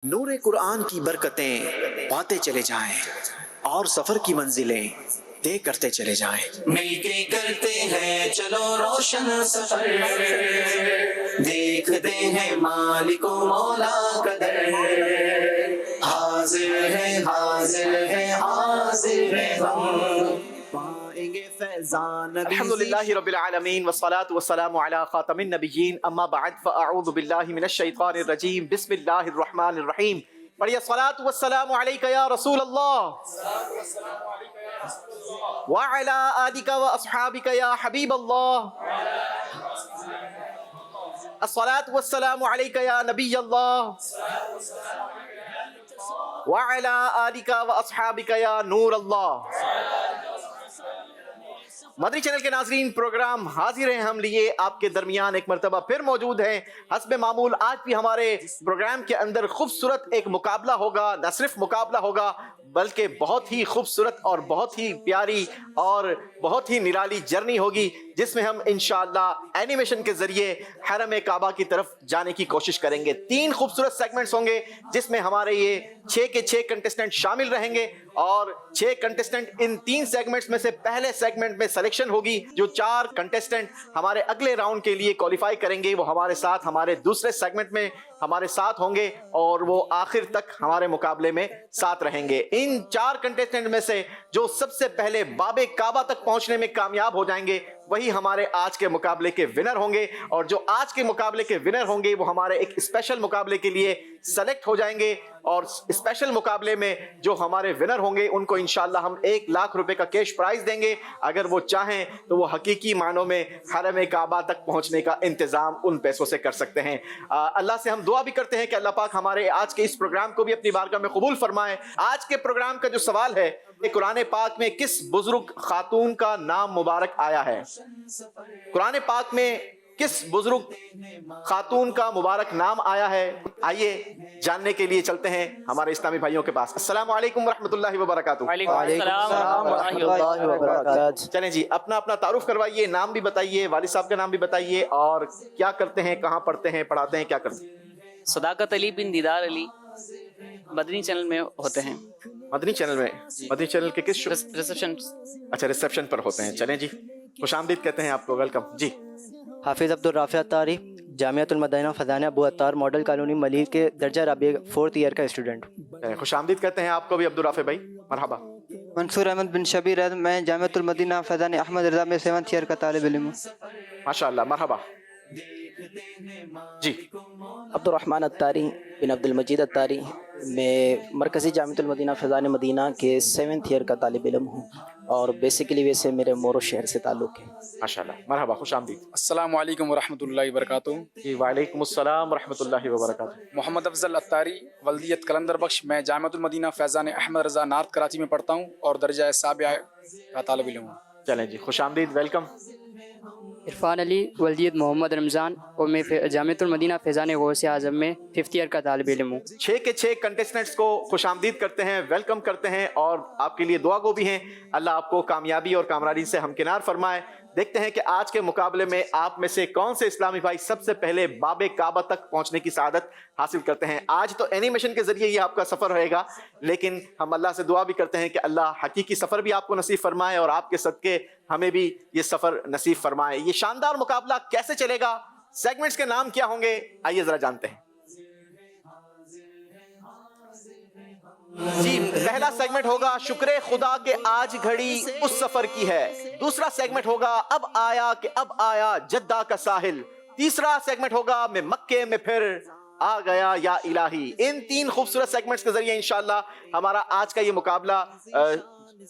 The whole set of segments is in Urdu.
نور قرآن کی برکتیں پاتے چلے جائیں اور سفر کی منزلیں طے کرتے چلے جائیں. مل کے کرتے ہیں چلو روشن سفر، دیکھتے ہیں مالک و مولا کا در، حاضر ہے حاضر ہے حاضر ہے ہم، پائیں گے فیضان نبی. الحمدللہ رب العالمین والصلاة والسلام علی خاتم النبیین، اما بعد فاعوذ باللہ من الشیطان الرجیم، بسم اللہ الرحمن الرحیم. پڑھیے الصلاة والسلام علیک یا رسول اللہ وعلی آلک واصحابک یا حبیب اللہ، الصلاة والسلام علیک یا نبی اللہ وعلی آلک واصحابک یا نور اللہ. مدنی چینل کے ناظرین، پروگرام حاضر ہیں ہم لیے آپ کے درمیان ایک مرتبہ پھر موجود ہیں. حسب معمول آج بھی ہمارے پروگرام کے اندر خوبصورت ایک مقابلہ ہوگا. نہ صرف مقابلہ ہوگا بلکہ بہت ہی خوبصورت اور بہت ہی پیاری اور بہت ہی نرالی جرنی ہوگی، جس میں ہم انشاءاللہ اینیمیشن کے ذریعے حرم کعبہ کی طرف جانے کی کوشش کریں گے. 3 خوبصورت سیگمنٹس ہوں گے جس میں ہمارے یہ 6 کے 6 کنٹیسٹنٹ شامل رہیں گے، اور 6 کنٹیسٹنٹ ان 3 سیگمنٹس میں سے پہلے سیگمنٹ میں سلیکشن ہوگی. جو 4 کنٹیسٹنٹ ہمارے اگلے راؤنڈ کے لیے کوالیفائی کریں گے وہ ہمارے ساتھ ہمارے دوسرے سیگمنٹ میں ہمارے ساتھ ہوں گے اور وہ آخر تک ہمارے مقابلے میں ساتھ رہیں گے. ان 4 کنٹیسٹنٹ میں سے جو سب سے پہلے باب کعبہ تک پہنچنے میں کامیاب ہو جائیں گے وہی ہمارے آج کے مقابلے کے ونر ہوں گے، اور جو آج کے مقابلے کے ونر ہوں گے وہ ہمارے ایک اسپیشل مقابلے کے لیے سلیکٹ ہو جائیں گے. اور اسپیشل مقابلے میں جو ہمارے ونر ہوں گے ان کو انشاءاللہ ہم 1 لاکھ روپے کا کیش پرائز دیں گے. اگر وہ چاہیں تو وہ حقیقی معنوں میں حرم کعبہ تک پہنچنے کا انتظام ان پیسوں سے کر سکتے ہیں. اللہ سے ہم دعا بھی کرتے ہیں کہ اللہ پاک ہمارے آج کے اس پروگرام کو بھی اپنی بارگاہ میں قبول فرمائے. آج کے پروگرام کا جو سوال ہے کہ قرآن پاک میں کس بزرگ خاتون کا نام مبارک آیا ہے؟ قرآن پاک میں کس بزرگ خاتون کا مبارک نام آیا ہے؟ آئیے جاننے کے لیے چلتے ہیں ہمارے اسلامی بھائیوں کے پاس. السلام علیکم ورحمۃ اللہ وبرکاتہ. وعلیکم السلام ورحمۃ اللہ وبرکاتہ. چلیں جی، اپنا اپنا تعارف کروائیے، نام بھی بتائیے، والد صاحب کا نام بھی بتائیے، اور کیا کرتے ہیں، کہاں پڑھتے ہیں، پڑھاتے ہیں، کیا کرتے ہیں؟ صداقت علی بن دیدار علی، مدنی چینل میں ہوتے ہیں. مدنی چینل میں؟ مدنی چینل کے کس شو؟ ریسپشن. اچھا، ریسپشن پر ہوتے ہیں. چلیں جی، خوش آمدید کہتے ہیں آپ کو، ویلکم جی. حافظ عبدالرافع اتاری، جامعۃ المدینہ فیضان ابو عطار ماڈل کالونی ملیل کے درجہ رابعہ 4th ایئر کا اسٹوڈنٹ. خوش آمدید کہتے ہیں آپ کو بھی عبدالرافع بھائی، مرحبا. منصور احمد بن شبیر، میں جامعۃ المدینہ فیضان احمد رضا میں 7th ایئر کا طالب علم ہوں. ماشاءاللہ، مرحبا جی. عبد الرحمن اتاری بن عبد المجید اتاری، میں مرکزی جامعۃ المدینہ فیضان مدینہ کے 7th ایئر کا طالب علم ہوں، اور بیسیکلی ویسے میرے مورو شہر سے تعلق ہے. ماشاءاللہ، مرحبا، خوش آمدید. السلام علیکم ورحمۃ اللہ وبرکاتہ. جی وعلیکم السلام ورحمۃ اللہ وبرکاتہ. محمد افضل اتاری، ولدیت قلندر بخش، میں جامعۃ المدینہ فیضان احمد رضا نارتھ کراچی میں پڑھتا ہوں اور درجہ سابعہ کا طالب علم ہوں. چلیں جی، خوش آمدید، ویلکم. عرفان علی، ولدیت محمد رمضان، اور میں جامعۃ المدینہ فیضان غوث اعظم میں 5th ایئر کا طالب علم ہوں. 6 کے 6 کنٹیسٹنٹس کو خوش آمدید کرتے ہیں، ویلکم کرتے ہیں، اور آپ کے لیے دعا گو بھی ہیں. اللہ آپ کو کامیابی اور کامرانی سے ہمکنار فرمائے. دیکھتے ہیں کہ آج کے مقابلے میں آپ میں سے کون سے اسلامی بھائی سب سے پہلے باب کعبہ تک پہنچنے کی سعادت حاصل کرتے ہیں. آج تو اینیمیشن کے ذریعے یہ آپ کا سفر رہے گا، لیکن ہم اللہ سے دعا بھی کرتے ہیں کہ اللہ حقیقی سفر بھی آپ کو نصیب فرمائے اور آپ کے صدقے ہمیں بھی یہ سفر نصیب فرمائے. یہ شاندار مقابلہ کیسے چلے گا، سیگمنٹس کے نام کیا ہوں گے، آئیے ذرا جانتے ہیں. جی، پہلا سیگمنٹ ہوگا شکر خدا کہ آج گھڑی اس سفر کی ہے. دوسرا سیگمنٹ ہوگا اب آیا کہ اب آیا جدہ کا ساحل. تیسرا سیگمنٹ ہوگا میں مکے میں پھر آ گیا یا الہی. ان 3 خوبصورت سیگمنٹس کے ذریعے انشاءاللہ ہمارا آج کا یہ مقابلہ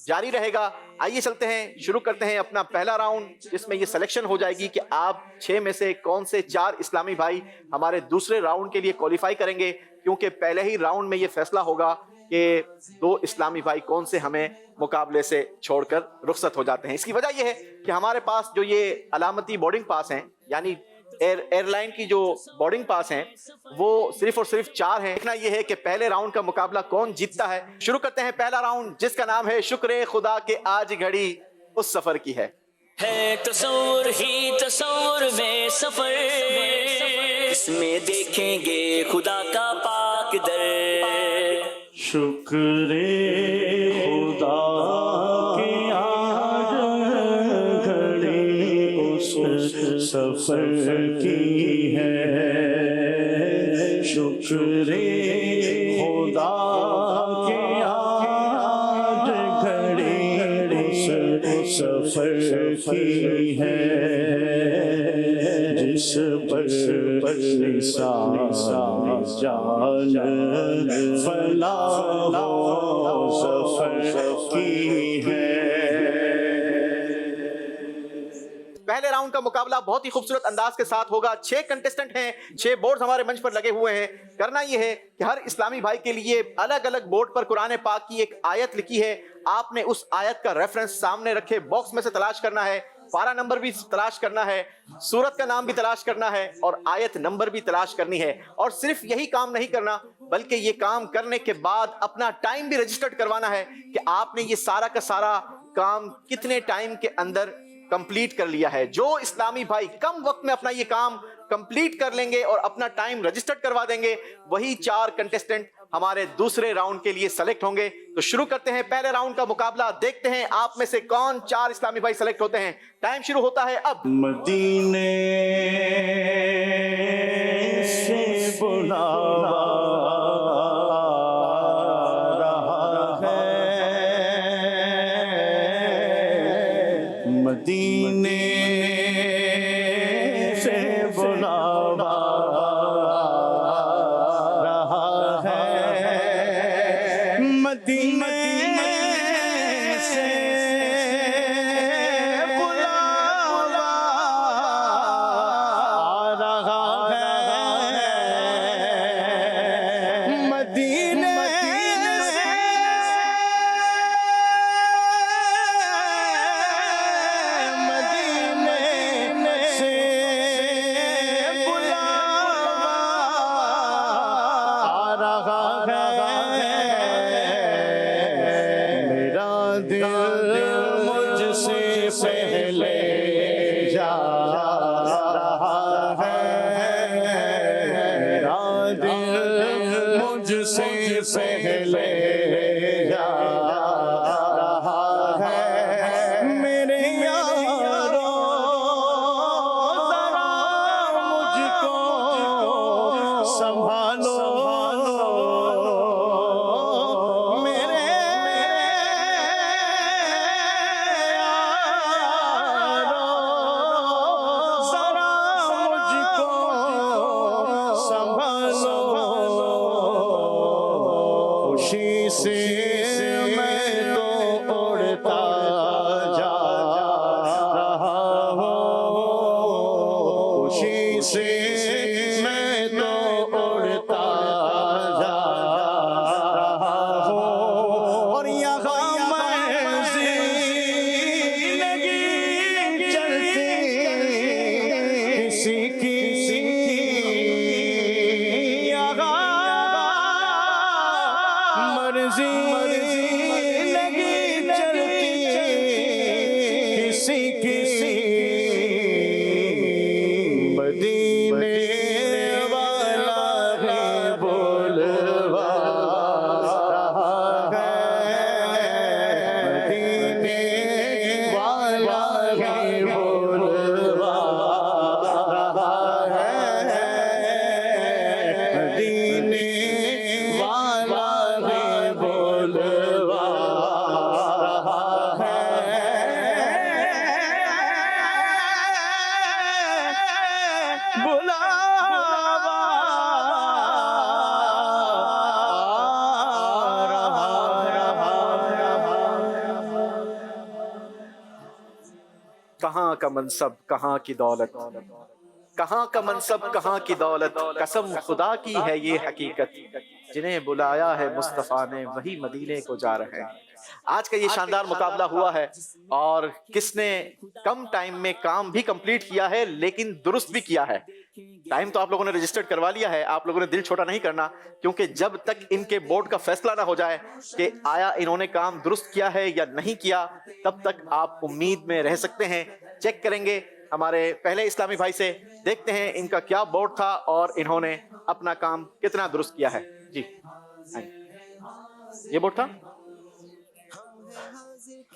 جاری رہے گا. آئیے چلتے ہیں، شروع کرتے ہیں اپنا پہلا راؤنڈ، جس میں یہ سلیکشن ہو جائے گی کہ آپ 6 میں سے کون سے 4 اسلامی بھائی ہمارے دوسرے راؤنڈ کے لیے کوالیفائی کریں گے، کیونکہ پہلے ہی راؤنڈ میں یہ فیصلہ ہوگا کہ 2 اسلامی بھائی کون سے ہمیں مقابلے سے چھوڑ کر رخصت ہو جاتے ہیں. اس کی وجہ یہ ہے کہ ہمارے پاس جو یہ علامتی بورڈنگ پاس ہیں، یعنی ایئر لائن کی جو بورڈنگ پاس ہیں، وہ صرف اور صرف 4 ہیں. دیکھنا یہ ہے کہ پہلے راؤنڈ کا مقابلہ کون جیتتا ہے. شروع کرتے ہیں پہلا راؤنڈ، جس کا نام ہے شکر خدا کہ آج گھڑی اس سفر کی ہے. تصور ہی تصور میں سفر، اس میں دیکھیں گے خدا کا پاک پاک در شکر خدا کہ آج گھڑی اس سفر کی ہے، شکر خدا کہ آج گھڑی اس سفر کی ہے، جس پر نثار جان فلاح و ظفر کی ہے۔ پہلے راؤنڈ کا مقابلہ بہت ہی خوبصورت انداز کے ساتھ ہوگا۔ 6 کنٹسٹنٹ ہیں، 6 بورڈز ہمارے منچ پر لگے ہوئے ہیں۔ کرنا یہ ہے کہ ہر اسلامی بھائی کے لیے الگ الگ بورڈ پر قرآن پاک کی ایک آیت لکھی ہے، آپ نے اس آیت کا ریفرنس سامنے رکھے باکس میں سے تلاش کرنا ہے، پارا نمبر بھی تلاش کرنا ہے، سورت کا نام بھی تلاش کرنا ہے اور آیت نمبر بھی تلاش کرنی ہے۔ اور صرف یہی کام نہیں کرنا بلکہ یہ کام کرنے کے بعد اپنا ٹائم بھی رجسٹرڈ کروانا ہے کہ آپ نے یہ سارا کا سارا کام کتنے ٹائم کے اندر کمپلیٹ کر لیا ہے۔ جو اسلامی بھائی کم وقت میں اپنا یہ کام کمپلیٹ کر لیں گے اور اپنا ٹائم رجسٹرڈ کروا دیں گے، وہی 4 کنٹسٹنٹ ہمارے دوسرے راؤنڈ کے لیے سلیکٹ ہوں گے۔ تو شروع کرتے ہیں پہلے راؤنڈ کا مقابلہ، دیکھتے ہیں آپ میں سے کون 4 اسلامی بھائی سلیکٹ ہوتے ہیں۔ ٹائم شروع ہوتا ہے اب۔ مدینے سے بلاوا رہا ہے، مدینے سے بلاوا رہا ہے، مدینے سے کہاں کا منصب کہاں کی دولت، کہاں کا منصب کہاں کی دولت، قسم خدا کی ہے یہ حقیقت، جنہیں بلایا ہے مصطفیٰ نے وہی مدینے کو جا رہے ہیں۔ آج کا یہ شاندار مقابلہ ہوا ہے اور کس نے کم ٹائم میں کام بھی کمپلیٹ کیا ہے لیکن درست بھی کیا ہے۔ ٹائم تو آپ لوگوں نے رجسٹرڈ کروا لیا ہے، آپ لوگوں نے دل چھوٹا نہیں کرنا، کیونکہ جب تک ان کے بورڈ کا فیصلہ نہ ہو جائے کہ آیا انہوں نے کام درست کیا ہے یا نہیں کیا، تب تک آپ امید میں رہ سکتے ہیں۔ چیک کریں گے ہمارے پہلے اسلامی بھائی سے، دیکھتے ہیں ان کا کیا بورڈ تھا اور انہوں نے اپنا کام کتنا درست کیا ہے۔ جی یہ بورڈ تھا.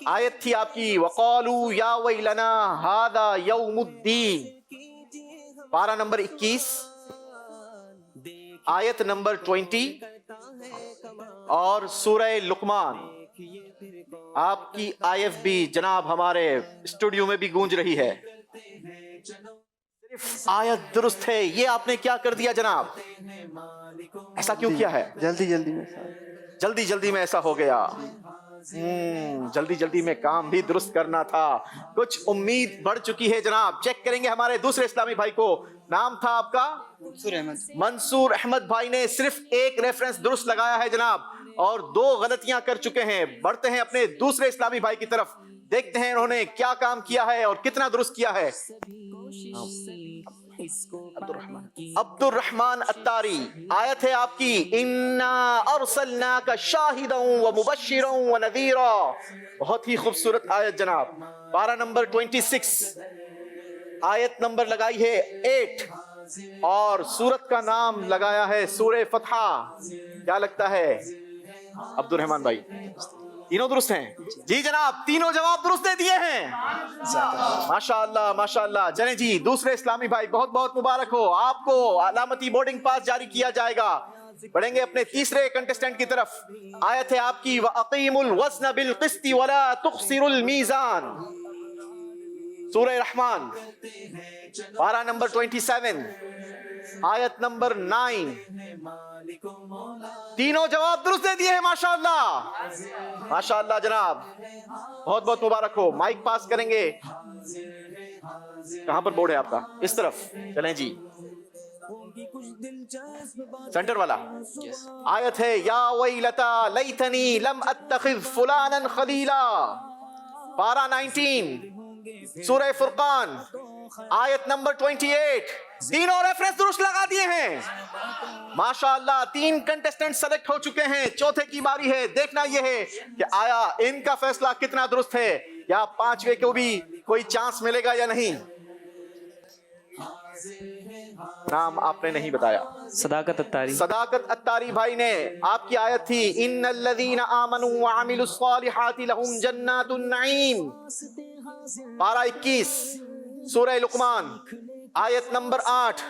آیت تھی آپ کی وقالوا یا ویلنا ھذا یوم الدین، پارہ نمبر 21 آیت نمبر 20 اور سورہ لقمان. آپ کی آئی ایف بی جناب ہمارے اسٹوڈیو میں بھی گونج رہی ہے. صرف آیت درست ہے، یہ آپ نے کیا کر دیا جناب؟ ایسا کیوں کیا ہے؟ جلدی جلدی میں جلدی جلدی میں ایسا ہو گیا. جلدی جلدی میں کام بھی درست کرنا تھا. کچھ امید بڑھ چکی ہے جناب. چیک کریں گے ہمارے دوسرے اسلامی بھائی کو. نام تھا آپ کا منصور احمد بھائی نے صرف ایک ریفرنس درست لگایا ہے جناب، اور 2 غلطیاں کر چکے ہیں. بڑھتے ہیں اپنے دوسرے اسلامی بھائی کی طرف، دیکھتے ہیں انہوں نے کیا کام کیا ہے اور کتنا درست کیا ہے. عبد الرحمن اتاری، آیت ہے آپ کی انا ارسلناک شاہدا ومبشرا ونذیرا. بہت ہی خوبصورت آیت جناب. پارہ نمبر 26 آیت نمبر لگائی ہے 8 اور سورت کا نام لگایا ہے سورہ فتح. کیا لگتا ہے عبد الرحمن بھائی؟ تینوں درست ہیں؟ جی جناب تینوں جواب درست دے دیے ہیں. ماشاءاللہ ماشاءاللہ. چلیں جی دوسرے اسلامی بھائی بہت بہت مبارک ہو. آپ کو علامتی بورڈنگ پاس جاری کیا جائے گا. بڑھیں گے اپنے تیسرے کنٹسٹنٹ کی طرف. آیت ہے آپ کی وَأَقِيمُوا الْوَزْنَ بِالْقِسْطِ وَلَا تُخْسِرُوا الْمِيزَانَ، سورہ رحمان پارہ نمبر 27 آیت نمبر 9. تینوں جواب درست دے دیے ہیں. ماشاءاللہ ماشاءاللہ جناب بہت بہت مبارک ہو. مائک پاس کریں گے. کہاں پر بورڈ ہے آپ کا؟ اس طرف چلیں جی سینٹر والا. آیت ہے یا ویلتا لیتنی لم اتخذ فلانا خلیلا، پارہ 19 سورہ فرقان آیت نمبر 28. تینوں ریفرنس درست لگا دیے ہیں. ماشاءاللہ 3 کنٹسٹنٹ سلیکٹ ہو چکے ہیں. چوتھے کی باری ہے. دیکھنا یہ ہے کہ آیا ان کا فیصلہ کتنا درست ہے، یا 5ویں کو بھی کوئی چانس ملے گا یا نہیں. نام آپ نے نہیں بتایا. صداقت اتاری. صداقت اتاری بھائی نے. آپ کی آیت تھی ان الذین آمنوا وعملوا الصالحات لهم جنات النعیم، پارہ 21 سورہ لقمان آیت نمبر 8.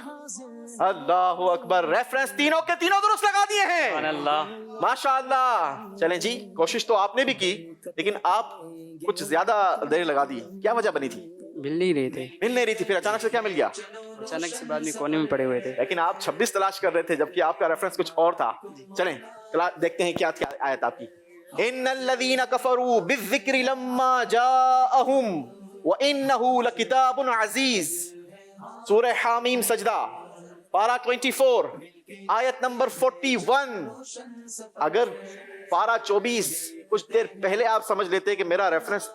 اللہ اکبر. ریفرنس تینوں کے تینوں درست لگا دیے ہیں. سبحان اللہ. ماشاءاللہ. چلیں جی کوشش تو آپ نے بھی کی لیکن آپ کچھ زیادہ دیر لگا دی. کیا وجہ بنی تھی؟ مل نہیں رہے تھے. مل نہیں رہی تھی. پھر اچانک سے کیا مل گیا؟ اچانک سے بعد میں کونے میں پڑے ہوئے تھے. لیکن آپ 26 تلاش کر رہے تھے جبکہ آپ کا ریفرنس کچھ اور تھا. چلیں دیکھتے ہیں کیا آیت آپ کی. ان الذین کفروا بالذکر لما جاءہم وانہ لکتاب عزیز، سورہ حامیم سجدہ پارہ 24 آیت نمبر 41. اگر پارہ 24 کچھ دیر پہلے آپ سمجھ لیتے کہ میرا ریفرنس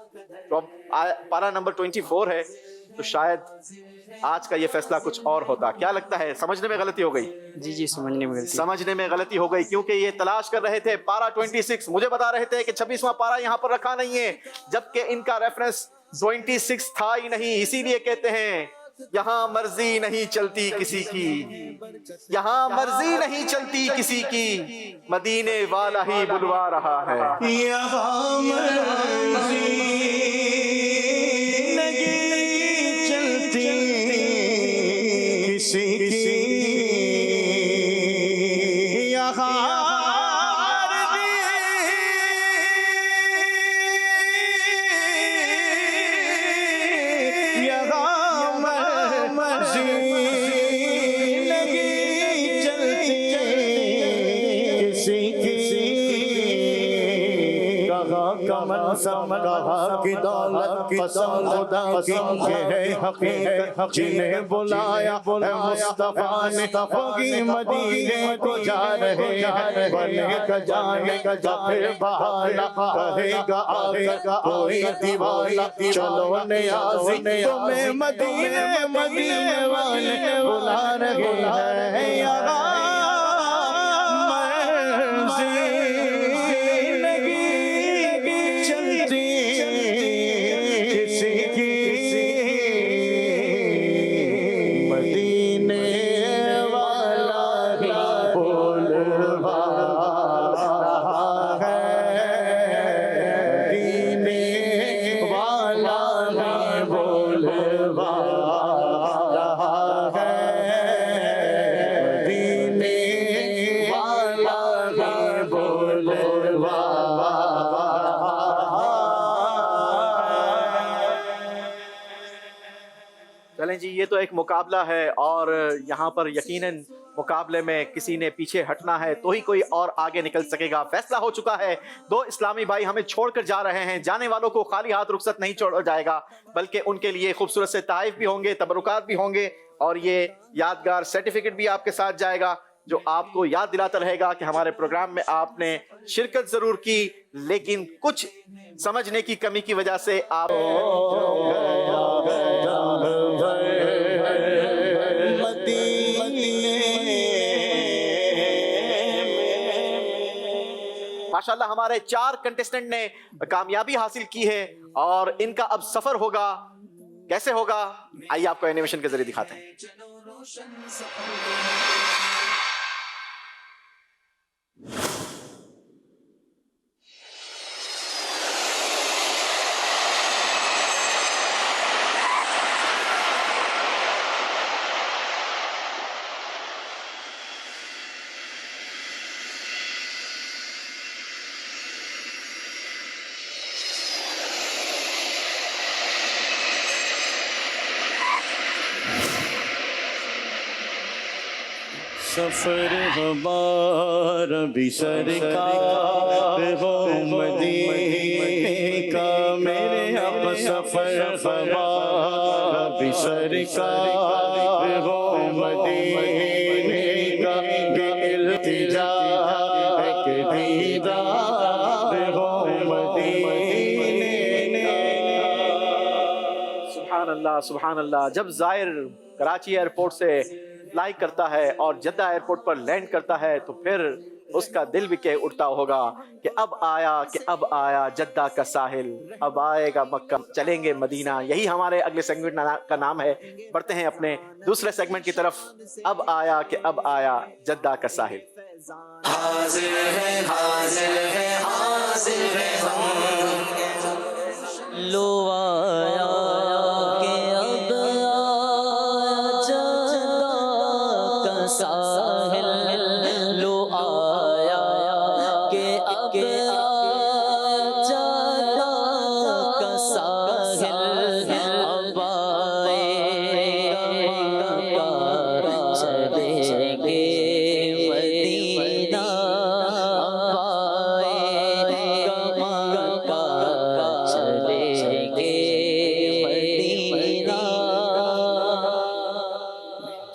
پارہ نمبر 24 ہے تو شاید آج کا یہ فیصلہ کچھ اور ہوتا. کیا لگتا ہے سمجھنے میں غلطی ہو گئی؟ جی سمجھنے میں غلطی ہو گئی کیونکہ یہ تلاش کر رہے تھے پارہ 26. مجھے بتا رہے تھے کہ 26واں پارہ یہاں پر رکھا نہیں ہے، جبکہ ان کا ریفرنس 26 تھا ہی نہیں. اسی لیے کہتے ہیں یہاں مرضی نہیں چلتی کسی کی، یہاں مرضی نہیں چلتی کسی کی، مدینے والا ہی بلوا رہا ہے. یہاں مرضی نہیں چلتی کسی کی، یہاں کہا کہ دولت قسم خدا کی یہ ہے حقیقت، جنہیں بلایا مصطفیٰ نے وہی مدینے کو جا رہے ہیں. بنے کا جانے کا پھر بہانا کہے گا آگے کوئی دیوانا، چلو نیازی تمہیں مدینے والے بلا رہے ہیں. یہاں مدینے والا ہی بولوا تو ایک مقابلہ ہے اور یہاں پر یقیناً مقابلے میں کسی نے پیچھے ہٹنا ہے تو ہی کوئی اور آگے نکل سکے گا. فیصلہ ہو چکا ہے, 2 اسلامی بھائی ہمیں چھوڑ کر جا رہے ہیں. جانے والوں کو خالی ہاتھ رخصت نہیں چھوڑا جائے گا, بلکہ ان کے لیے خوبصورت سے تحائف بھی ہوں گے, تبرکات بھی ہوں گے, اور یہ یادگار سرٹیفکیٹ بھی آپ کے ساتھ جائے گا جو آپ کو یاد دلاتا رہے گا کہ ہمارے پروگرام میں آپ نے شرکت ضرور کی, لیکن کچھ سمجھنے کی کمی کی وجہ سے آپ ماشاءاللہ ہمارے 4 کنٹیسٹنٹ نے کامیابی حاصل کی ہے اور ان کا اب سفر ہوگا. کیسے ہوگا آئیے آپ کو اینیمیشن کے ذریعے دکھاتے ہیں. سفر ہمارا بھی سرکار ہو مدینے کا, میرے اب سفر ہمارا بھی سرکار ہو مدینے کا, کہ التجا ہے کہ دیدار ہو مدینے کا. سبحان اللہ سبحان اللہ. جب زائر کراچی ایئرپورٹ سے فلائی کرتا ہے اور جدہ ایئرپورٹ پر لینڈ کرتا ہے تو پھر اس کا دل بھی کہ اٹھتا ہوگا کہ اب آیا جدہ کا ساحل, اب آئے گا مکہ, چلیں گے مدینہ. یہی ہمارے اگلے سیگمنٹ کا نام ہے. بڑھتے ہیں اپنے دوسرے سیگمنٹ کی طرف. اب آیا جدہ کا ساحل. حاضر ہے حاضر ہے حاضر ہے ہم, لو آیا کہ اب ساحل, لو آیا کہ اب جدہ کا ساحل, اب آئے گا چلیں گے مدینہ, اب آئے گا چلیں گے مدینہ.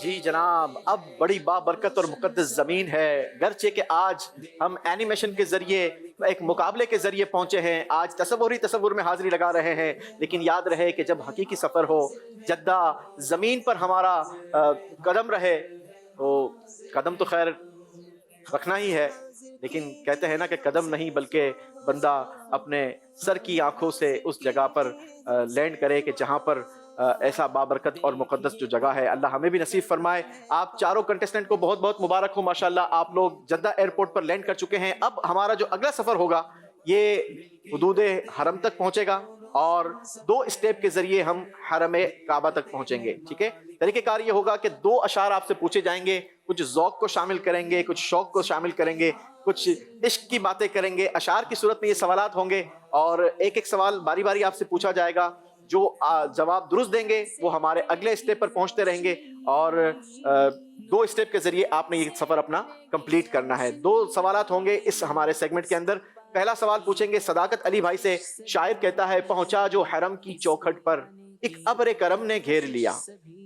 جی جناب, اب بڑی بابرکت اور مقدس زمین ہے. گرچہ کہ آج ہم اینیمیشن کے ذریعے ایک مقابلے کے ذریعے پہنچے ہیں, آج تصور میں حاضری لگا رہے ہیں, لیکن یاد رہے کہ جب حقیقی سفر ہو, جدہ زمین پر ہمارا قدم رہے, تو قدم تو خیر رکھنا ہی ہے, لیکن کہتے ہیں نا کہ قدم نہیں بلکہ بندہ اپنے سر کی آنکھوں سے اس جگہ پر لینڈ کرے کہ جہاں پر ایسا بابرکت اور مقدس جو جگہ ہے. اللہ ہمیں بھی نصیب فرمائے. آپ چاروں کنٹیسٹنٹ کو بہت بہت مبارک ہو. ماشاءاللہ آپ لوگ جدہ ایئرپورٹ پر لینڈ کر چکے ہیں. اب ہمارا جو اگلا سفر ہوگا یہ حدود حرم تک پہنچے گا اور 2 اسٹیپ کے ذریعے ہم حرم کعبہ تک پہنچیں گے. ٹھیک ہے, طریقہ کار یہ ہوگا کہ 2 اشعار آپ سے پوچھے جائیں گے, کچھ ذوق کو شامل کریں گے, کچھ شوق کو شامل کریں گے, کچھ عشق کی باتیں کریں گے. اشعار کی صورت میں یہ سوالات ہوں گے اور ایک سوال باری باری آپ سے پوچھا جائے گا. جو جواب درست دیں گے وہ ہمارے اگلے اسٹیپ پر پہنچتے رہیں گے اور 2 اسٹیپ کے ذریعے آپ نے یہ سفر اپنا کمپلیٹ کرنا ہے. 2 سوالات ہوں گے اس ہمارے سیگمنٹ کے اندر. پہلا سوال پوچھیں گے صداقت علی بھائی سے. شاعر کہتا ہے, پہنچا جو حرم کی چوکھٹ پر, ایک ابر کرم نے گھیر لیا.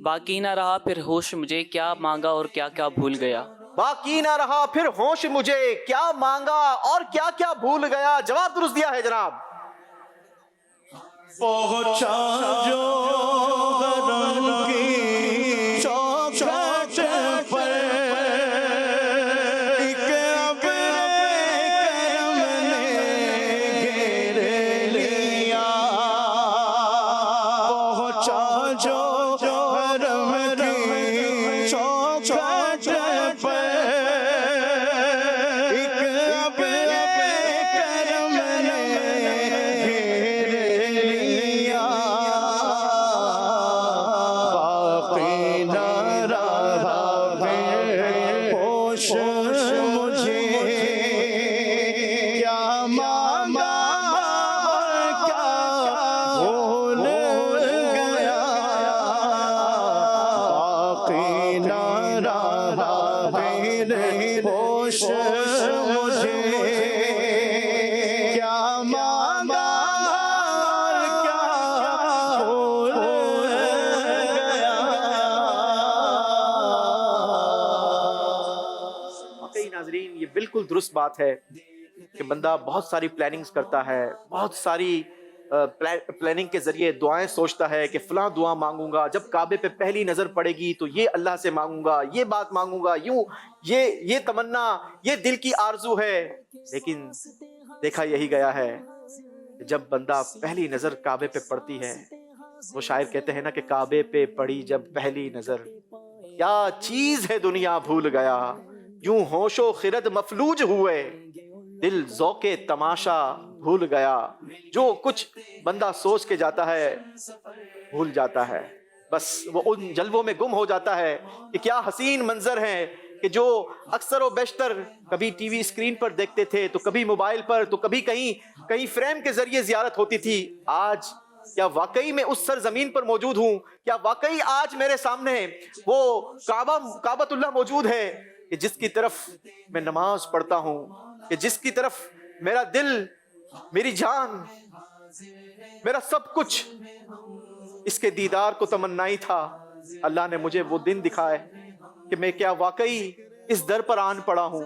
باقی نہ رہا پھر ہوش مجھے, کیا مانگا اور کیا کیا بھول گیا. باقی نہ رہا پھر ہوش مجھے, کیا مانگا اور کیا کیا بھول گیا. جواب درست دیا ہے جناب. پہنچا جو حرم کی چوکھٹ پر, ایک ابر کرم نے گھیر لیا. پہنچا جو حرم کی چوکھٹ پر, ایک ابر کرم نے گھیر. درست بات ہے کہ بندہ بہت ساری پلاننگز کرتا ہے، بہت ساری پلاننگ کے ذریعے دعائیں سوچتا ہے کہ فلاں دعا مانگوں گا، جب کعبے پہ پہلی نظر پڑے گی تو یہ اللہ سے مانگوں گا، یہ بات مانگوں گا، یوں یہ تمنا، یہ دل کی آرزو ہے. لیکن دیکھا یہی گیا ہے جب بندہ پہلی نظر کعبے پہ پڑتی ہے، وہ شاعر کہتے ہیں نا کہ کعبے پہ پڑی جب پہلی نظر، کیا چیز ہے دنیا بھول گیا، یوں ہوش و خرد مفلوج ہوئے، دل ذوق تماشا بھول گیا. جو کچھ بندہ سوچ کے جاتا ہے بھول جاتا ہے، بس وہ ان جلووں میں گم ہو جاتا ہے کہ کیا حسین منظر ہیں کہ جو اکثر و بیشتر کبھی ٹی وی اسکرین پر دیکھتے تھے تو کبھی موبائل پر تو کبھی کہیں فریم کے ذریعے زیارت ہوتی تھی. آج کیا واقعی میں اس سرزمین پر موجود ہوں؟ کیا واقعی آج میرے سامنے وہ کعبۃ اللہ موجود ہے کہ جس کی طرف میں نماز پڑھتا ہوں، کہ جس کی طرف میرا دل، میری جان، میرا سب کچھ اس کے دیدار کو تمنائی تھا؟ اللہ نے مجھے وہ دن دکھائے کہ میں کیا واقعی اس در پر آن پڑا ہوں.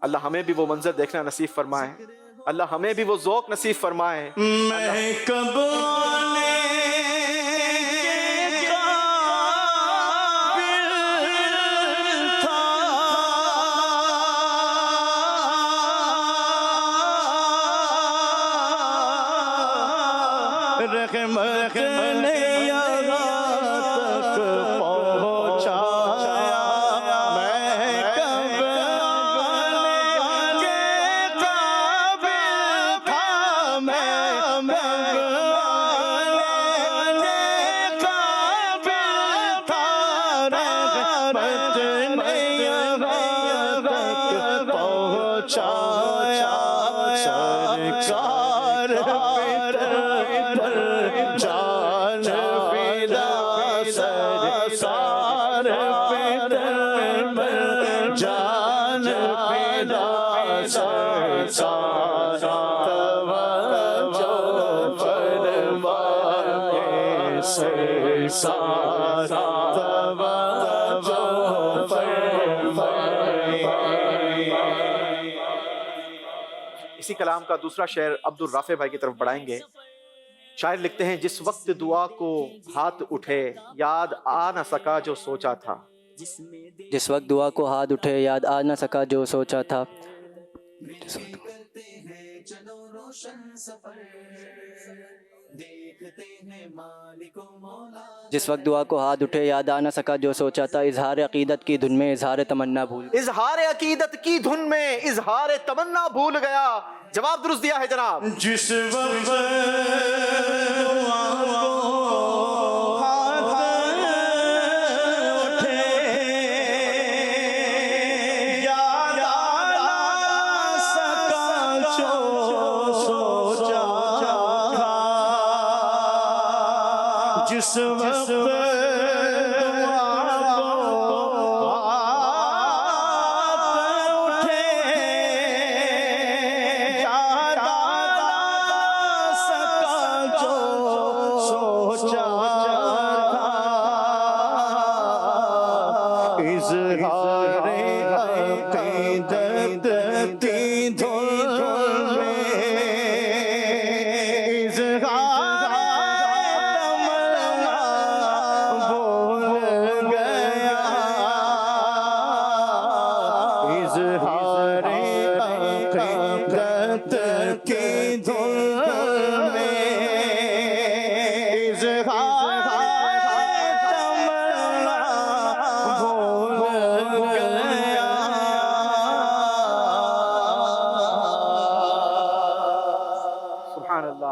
اللہ ہمیں بھی وہ منظر دیکھنا نصیب فرمائے، اللہ ہمیں بھی وہ ذوق نصیب فرمائے. میں کب آنے کے قابل تھا، رحمت نے یہاں تک پہنچایا. میں کب آنے کے قابل تھا، میں کب آنے کے قابل تھا، رحمت نے یہاں تک پہنچایا. سرکار جان فدا، سرکار جان فدا، سرکار توجہ فرمائے، سرکار توجہ فرمائے. اسی کلام کا دوسرا شعر عبد الرافع بھائی کی طرف بڑھائیں گے. شاعر لکھتے ہیں جس وقت دعا کو ہاتھ اٹھے یاد آ نہ سکا جو سوچا تھا. جس وقت دعا کو ہاتھ اٹھے یاد آ نہ سکا جو سوچا تھا. جس وقت دعا کو ہاتھ اٹھے یاد آ نہ سکا جو سوچا تھا، اظہار عقیدت کی دھن میں اظہار تمنا بھول، اظہار عقیدت کی دھن میں اظہار تمنا بھول گیا. جواب درست دیا ہے جناب. جس وقت دعا کو ہاتھ اٹھے یاد آ سکا جو سوچا تھا، جس وقت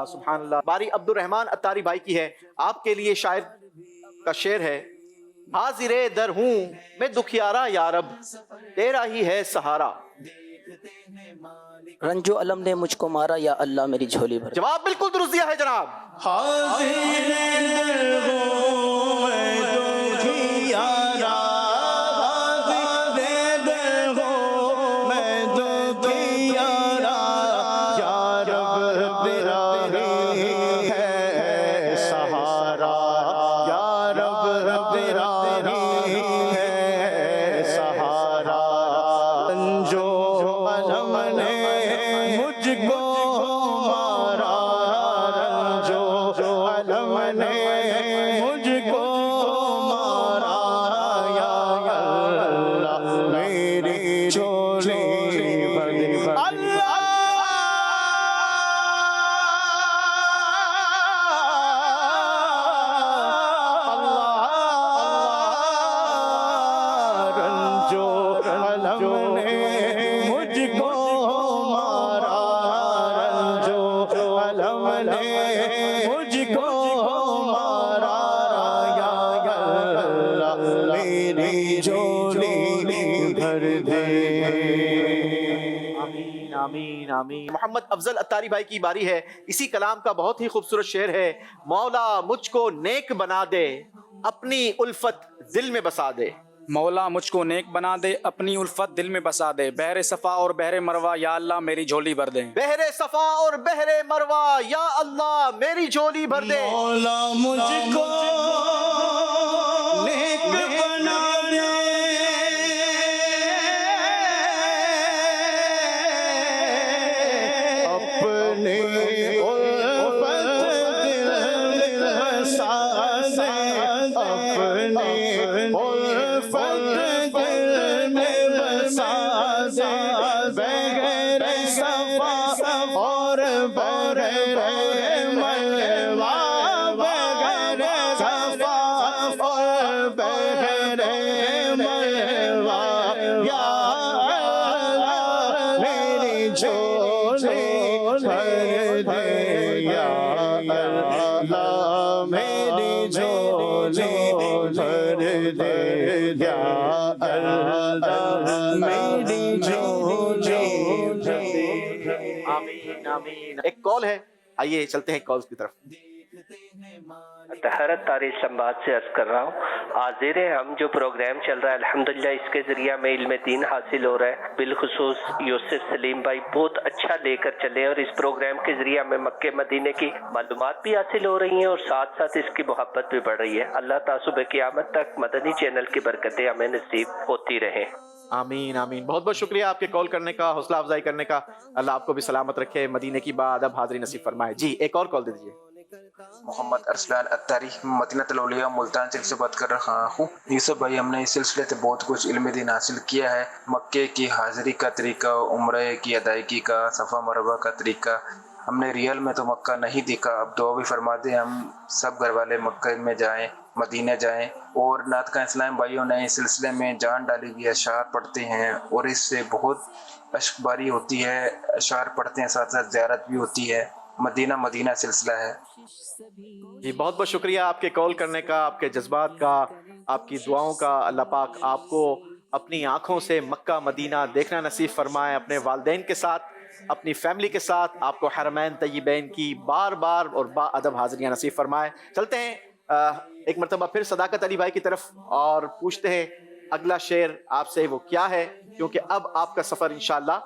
سبحان اللہ. باری عبد الرحمن اتاری بھائی کی ہے، آپ کے لیے شاعر کا شعر ہے. حاضر در ہوں میں دکھیارا یا رب، تیرا ہی ہے سہارا. رنج و علم نے مجھ کو مارا، یا اللہ میری جھولی بھر. جواب بالکل درست دیا ہے جناب. حاضر در ہوں میں دکھیارا، حاضر در ہوں میں دکھیارا، یا رب تیرا ہی ہے سہارا، یا رب تیرا ہی ہے سہارا. جو مجھ کو مارا رنجو علم نے مجھ کو مارا یا اللہ میری چولی اللہ رنجو علم نے مجھ کو مارا رنجو علم نے مجھ کو مارا یا اللہ میری جولی بھر دے آمین آمین آمین۔ محمد افضل اتاری بھائی کی باری ہے، اسی کلام کا بہت ہی خوبصورت شعر ہے۔ مولا مجھ کو نیک بنا دے اپنی الفت دل میں بسا دے۔ مولا مجھ کو نیک بنا دے اپنی الفت دل میں بسا دے، بحر صفا اور بحر مروہ یا اللہ میری جھولی بھر دے۔ بحر صفا اور بحر مروہ یا اللہ میری جھولی بھر دے۔ مولا مجھ کو نیک بنا دے اپنی الفت دل میں بسا دے، اپنی الفت دل میں بسا دے، بغیر صفا اور بغیر ملوا، بغیر صفا اور بغیر ملوا یا اللہ میری جھولی بھر دے یا اللہ میری جھولی بھر دے یا اللہ میری جھولی بھر دے۔ آمین آمین۔ ایک کال ہے، آئیے چلتے ہیں کالز کی طرف۔ طہارت طاری اسلام آباد سے عرض کر رہا ہوں، حاضر ہم جو پروگرام چل رہا ہے الحمدللہ اس کے ذریعہ میں علم دین حاصل ہو رہا ہے، بالخصوص یوسف سلیم بھائی بہت اچھا لے کر چلے اور اس پروگرام کے ذریعہ میں مکہ مدینے کی معلومات بھی حاصل ہو رہی ہیں اور ساتھ ساتھ اس کی محبت بھی بڑھ رہی ہے۔ اللہ تعالیٰ صبح قیامت تک مدنی چینل کی برکتیں ہمیں نصیب ہوتی رہیں۔ آمین آمین۔ بہت بہت شکریہ آپ کے کال کرنے کا، حوصلہ افزائی کرنے کا، اللہ آپ کو بھی سلامت رکھے، مدینے کی بادب حاضری نصیب فرمائے۔ جی ایک اور کال دے دیجیے۔ محمد ارسلان اتاری مدینہ الاولیاء ملتان سے بات کر رہا ہوں۔ یوسف بھائی ہم نے اس سلسلے سے بہت کچھ علم دین حاصل کیا ہے، مکے کی حاضری کا طریقہ، عمرہ کی ادائیگی کا، صفا مروہ کا طریقہ۔ ہم نے ریئل میں تو مکہ نہیں دیکھا، اب دعا بھی فرما دیں ہم سب گھر والے مکہ میں جائیں، مدینہ جائیں، اور نعت کا اسلام بھائیوں نے اس سلسلے میں جان ڈالی ہوئی، اشعار پڑھتے ہیں اور اس سے بہت اشک باری ہوتی ہے، اشعار پڑھتے ہیں ساتھ ساتھ زیارت بھی ہوتی ہے، مدینہ مدینہ سلسلہ ہے۔ جی بہت بہت شکریہ آپ کے کال کرنے کا، آپ کے جذبات کا، آپ کی دعاؤں کا۔ اللہ پاک آپ کو اپنی آنکھوں سے مکہ مدینہ دیکھنا نصیب فرمائے، اپنے والدین کے ساتھ، اپنی فیملی کے ساتھ آپ کو حرمین طیبین کی بار بار اور با ادب حاضریاں نصیب فرمائے۔ چلتے ہیں ایک مرتبہ پھر صداقت علی بھائی کی طرف اور پوچھتے ہیں اگلا شعر آپ سے وہ کیا ہے، کیونکہ اب آپ کا سفر انشاءاللہ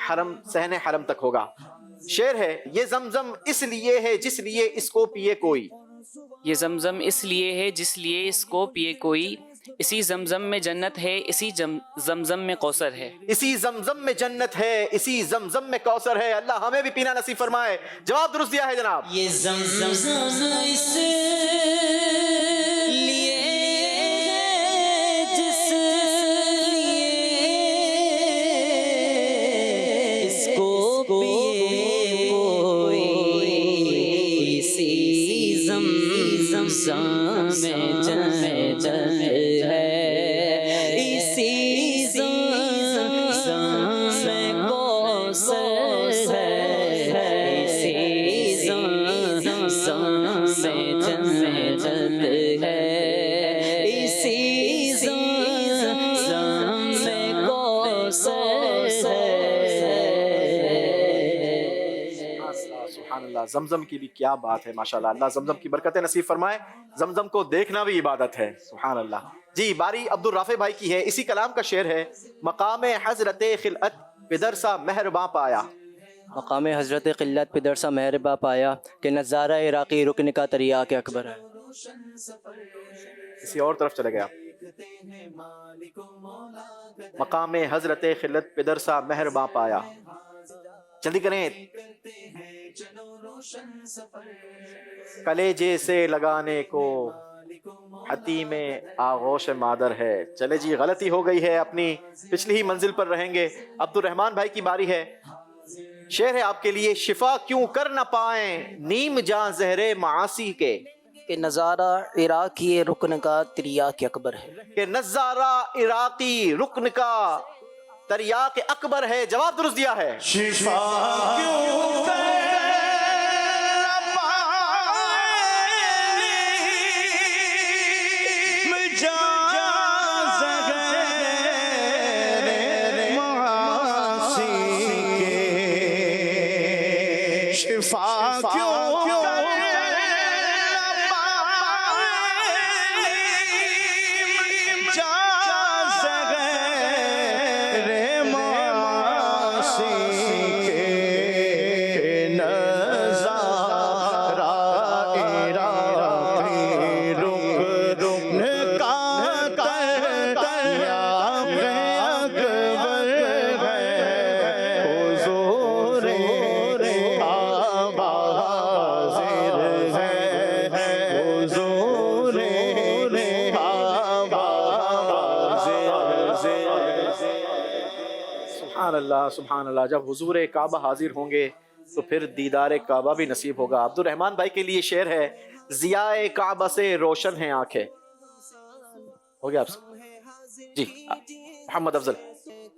حرم صحن حرم تک ہوگا۔ شعر ہے، یہ زمزم اس لیے ہے جس لیے اس کو پیے کوئی، یہ زمزم اس لیے ہے جس لیے اس کو پیے کوئی، اسی زمزم میں جنت ہے اسی زمزم میں کوثر ہے، اسی زمزم میں جنت ہے اسی زمزم میں کوثر ہے۔ اللہ ہمیں بھی پینا نصیب فرمائے۔ جواب درست دیا ہے جناب۔ یہ زمزم اس لیے جس لیے اس کو پیے کوئی، اسی زمزم میں جنت ہے، اسی زمزم میں کوثر ہے، اسی زمزم میں جنت ہے، اسی زمزم میں کوثر ہے۔ سبحان اللہ، زمزم کی بھی کیا بات ہے، ماشاءاللہ۔ اللہ زمزم کی برکتیں نصیب فرمائے، زمزم کو دیکھنا بھی عبادت ہے، سبحان اللہ۔ جی باری عبدالرافع بھائی کی ہے، اسی کلام کا شعر ہے، مقام حضرت خلعت پدر سا مہرباں پایا، مقام حضرت قلت پدر سا مہرباں پایا، کہ نظارہ عراقی رکن کا تریا کے اکبر ہے۔ کسی اور طرف چلے گیا۔ مقام حضرت خلعت پدر سا مہرباں پایا، جلدی کریں. کلیجے سے لگانے کو حتیم آغوش مادر ہے. چلے جی غلطی ہو گئی ہے, اپنی پچھلی ہی منزل پر رہیں گے. عبد الرحمان بھائی کی باری ہے. شعر ہے آپ کے لیے. شفا کیوں کر نہ پائیں نیم جاں زہرے معاصی کے, کہ نظارہ عراقی رکن کا تریاق اکبر ہے. کہ نظارہ عراقی رکن کا تریاق اکبر ہے. جواب درست دیا ہے. شفا کیوں کر سبحان اللہ. جب حضور کعبہ حاضر ہوں گے تو پھر دیدار کعبہ بھی نصیب ہوگا. عبد الرحمان بھائی کے لیے شعر ہے. ضیاء کعبہ سے روشن ہیں آنکھیں. ہو گیا آپ سے جی محمد افضل.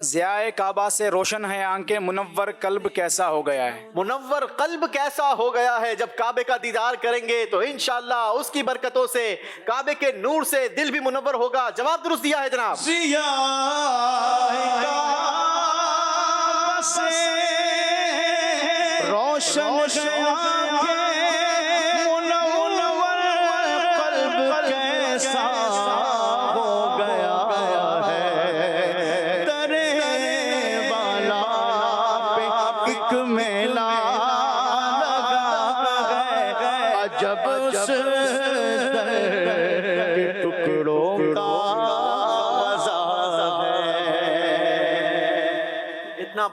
ضیاء کعبہ سے روشن ہے آنکھیں, منور قلب کیسا ہو گیا ہے. منور قلب کیسا ہو گیا ہے. جب کعبے کا دیدار کریں گے تو انشاءاللہ اس کی برکتوں سے کعبے کے نور سے دل بھی منور ہوگا. جواب درست دیا ہے جناب. روشن منور قلب کیسا ہو گیا ہے. درے والا پہ ایک میلہ لگا ہے. عجب اس در کے ٹکڑوں کا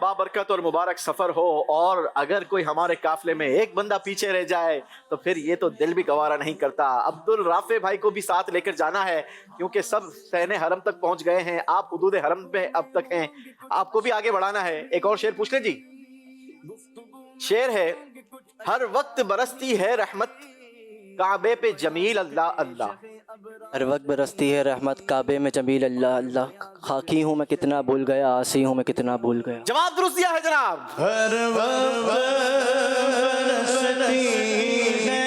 بابرکت اور مبارک سفر ہو, اور اگر کوئی ہمارے قافلے میں ایک بندہ پیچھے رہ جائے تو پھر یہ تو دل بھی گوارا نہیں کرتا. عبد الرافع بھائی کو بھی ساتھ لے کر جانا ہے کیونکہ سب سہن حرم تک پہنچ گئے ہیں. آپ حدود حرم میں اب تک ہیں, آپ کو بھی آگے بڑھانا ہے. ایک اور شعر پوچھ لیں جی. شعر ہے. ہر وقت برستی ہے رحمت کعبے پہ جمیل اللہ اللہ. ہر وقت برستی ہے رحمت کعبے میں جمیل اللہ اللہ. خاکی ہوں میں کتنا بھول گیا, آسی ہوں میں کتنا بھول گیا. جواب درست دیا ہے جناب. ہر وقت برستی ہے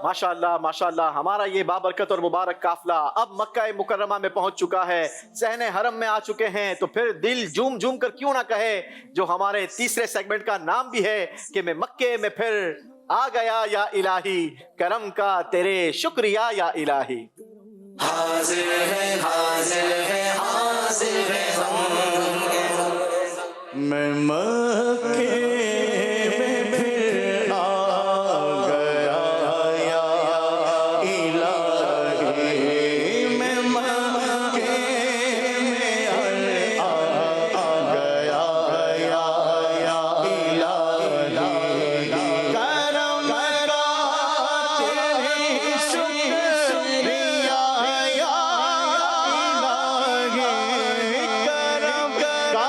ماشاءاللہ ماشاءاللہ. ہمارا یہ بابرکت اور مبارک قافلہ اب مکہ مکرمہ میں پہنچ چکا ہے, صحن حرم میں آ چکے ہیں. تو پھر دل جھوم جھوم کر کیوں نہ کہے, جو ہمارے تیسرے سیگمنٹ کا نام بھی ہے, کہ میں مکے میں پھر آ گیا یا الہی, کرم کا تیرے شکریہ یا الہی. حاضر ہے حاضر ہے حاضر ہے میں مکے میں پھر آ گیا یا الہی. میں مکے میں آ گیا یا الہی. کرم کا تیرے شکریہ یا الہی. کرم کا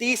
30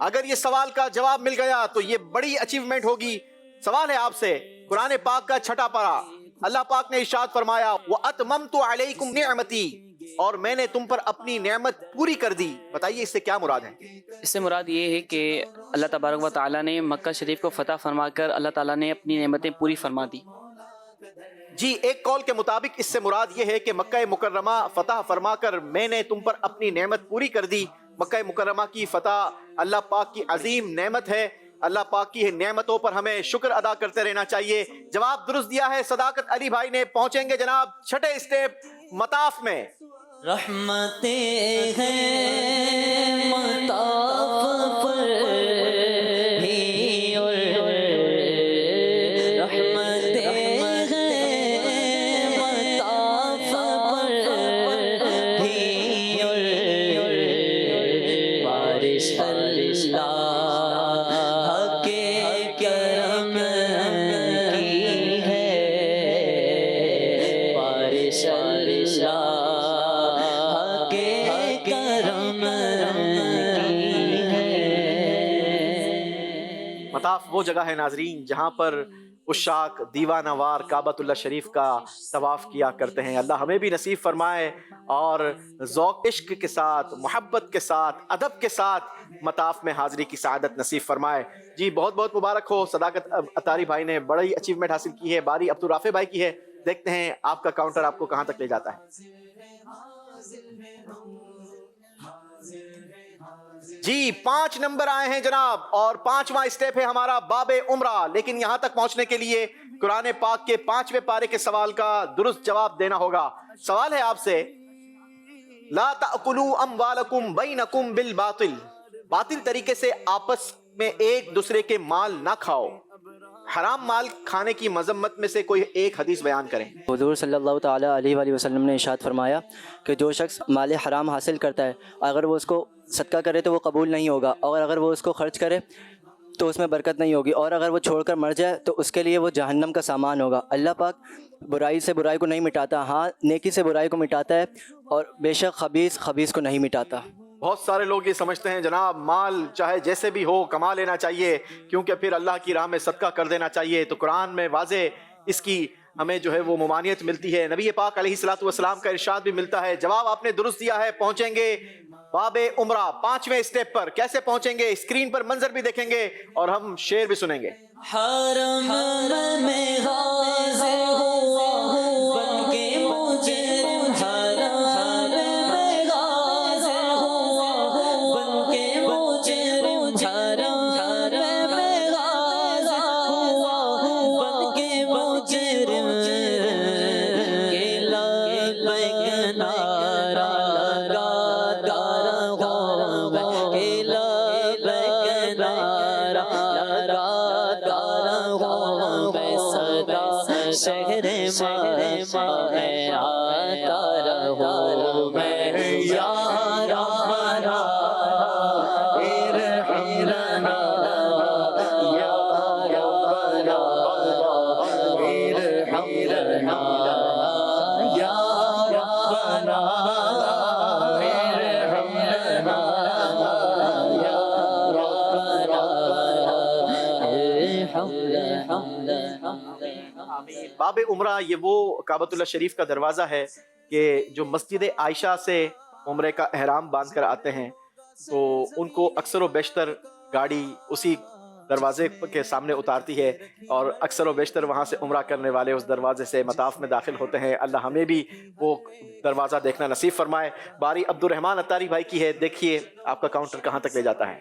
اگر یہ سوال کا جواب مل گیا تو یہ بڑی اچیومنٹ ہوگی. سوال ہے آپ سے قرآن پاک کا 6 پارہ. اللہ پاک نے ارشاد فرمایا وَأَتْمَمْتُ عَلَيْكُمْ نِعْمَتِي، اور میں نے تم پر اپنی نعمت پوری کر دی. بتائیے اس سے کیا مراد ہے؟ اس سے مراد یہ ہے کہ اللہ تبارک و تعالیٰ نے مکہ شریف کو فتح فرما کر اللہ تعالیٰ نے اپنی نعمتیں پوری فرما دی. جی ایک قول کے مطابق اس سے مراد یہ ہے کہ مکہ مکرمہ فتح فرما کر میں نے تم پر اپنی نعمت پوری کر دی. مکہ مکرمہ کی فتح اللہ پاک کی عظیم نعمت ہے. اللہ پاک کی نعمتوں پر ہمیں شکر ادا کرتے رہنا چاہیے. جواب درست دیا ہے صداقت علی بھائی نے. پہنچیں گے جناب 6 اسٹیپ مطاف میں. رحمتیں ہیں مطاف پر بھی اور رحمتیں ہیں مطاف پر بھی اور بارش اللہ کے کرم کی ہے، بارش اللہ مطاف وہ جگہ ہے ناظرین جہاں پر عشاق دیوانہ وار کعبۃ اللہ شریف کا طواف کیا کرتے ہیں. اللہ ہمیں بھی نصیب فرمائے اور ذوق عشق کے ساتھ، محبت کے ساتھ، ادب کے ساتھ مطاف میں حاضری کی سعادت نصیب فرمائے. جی بہت بہت مبارک ہو. صداقت اتاری بھائی نے بڑی اچیومنٹ حاصل کی ہے. باری عبدالرافع بھائی کی ہے. دیکھتے ہیں آپ کا کاؤنٹر آپ کو کہاں تک لے جاتا ہے. جی 5 نمبر آئے ہیں جناب اور 5واں اسٹیپ ہے ہمارا باب عمرہ. لیکن یہاں تک پہنچنے کے لیے قرآن پاک کے 5ویں پارے کے سوال کا درست جواب دینا ہوگا. سوال ہے آپ سے لا تأکلوا اموالکم بینکم بالباطل، باطل طریقے سے آپس میں ایک دوسرے کے مال نہ کھاؤ. حرام مال کھانے کی مذمت میں سے کوئی ایک حدیث بیان کریں. حضور صلی اللہ تعالیٰ علیہ وآلہ وسلم نے ارشاد فرمایا کہ جو شخص مال حرام حاصل کرتا ہے اگر وہ اس کو صدقہ کرے تو وہ قبول نہیں ہوگا، اور اگر وہ اس کو خرچ کرے تو اس میں برکت نہیں ہوگی، اور اگر وہ چھوڑ کر مر جائے تو اس کے لیے وہ جہنم کا سامان ہوگا. اللہ پاک برائی سے برائی کو نہیں مٹاتا، ہاں نیکی سے برائی کو مٹاتا ہے، اور بے شک خبیث کو نہیں مٹاتا. بہت سارے لوگ یہ سمجھتے ہیں جناب مال چاہے جیسے بھی ہو کما لینا چاہیے کیونکہ پھر اللہ کی راہ میں صدقہ کر دینا چاہیے. تو قرآن میں واضح اس کی ہمیں جو ہے وہ ممانعت ملتی ہے. نبی پاک علیہ الصلوۃ والسلام کا ارشاد بھی ملتا ہے. جواب آپ نے درست دیا ہے. پہنچیں گے باب عمرہ 5ویں اسٹیپ پر. کیسے پہنچیں گے؟ اسکرین پر منظر بھی دیکھیں گے اور ہم شعر بھی سنیں گے. حرم میں غازی ہوا بن کے مجرم، حرم میں غازی ہوا بن کے مجرم، حرم میں غازی ہوا بن کے مجرم، کے لبیک نعرہ لگاتا رہوں، کے لبیک نعرہ لگاتا رہوں، میں صدا شہر میں آتا رہوں، میں یا ربنا ارحم لنا، یا ربنا ارحم لنا، یا ربنا ارحم لنا، یا ربنا ارحم لنا. باب عمرہ یہ وہ کعبۃ اللہ شریف کا دروازہ ہے کہ جو مسجد عائشہ سے عمرے کا احرام باندھ کر آتے ہیں تو ان کو اکثر و بیشتر گاڑی اسی دروازے کے سامنے اتارتی ہے اور اکثر و بیشتر وہاں سے عمرہ کرنے والے اس دروازے سے مطاف میں داخل ہوتے ہیں. اللہ ہمیں بھی وہ دروازہ دیکھنا نصیب فرمائے. باری عبدالرحمن اتاری بھائی کی ہے. دیکھیے آپ کا کاؤنٹر کہاں تک لے جاتا ہے.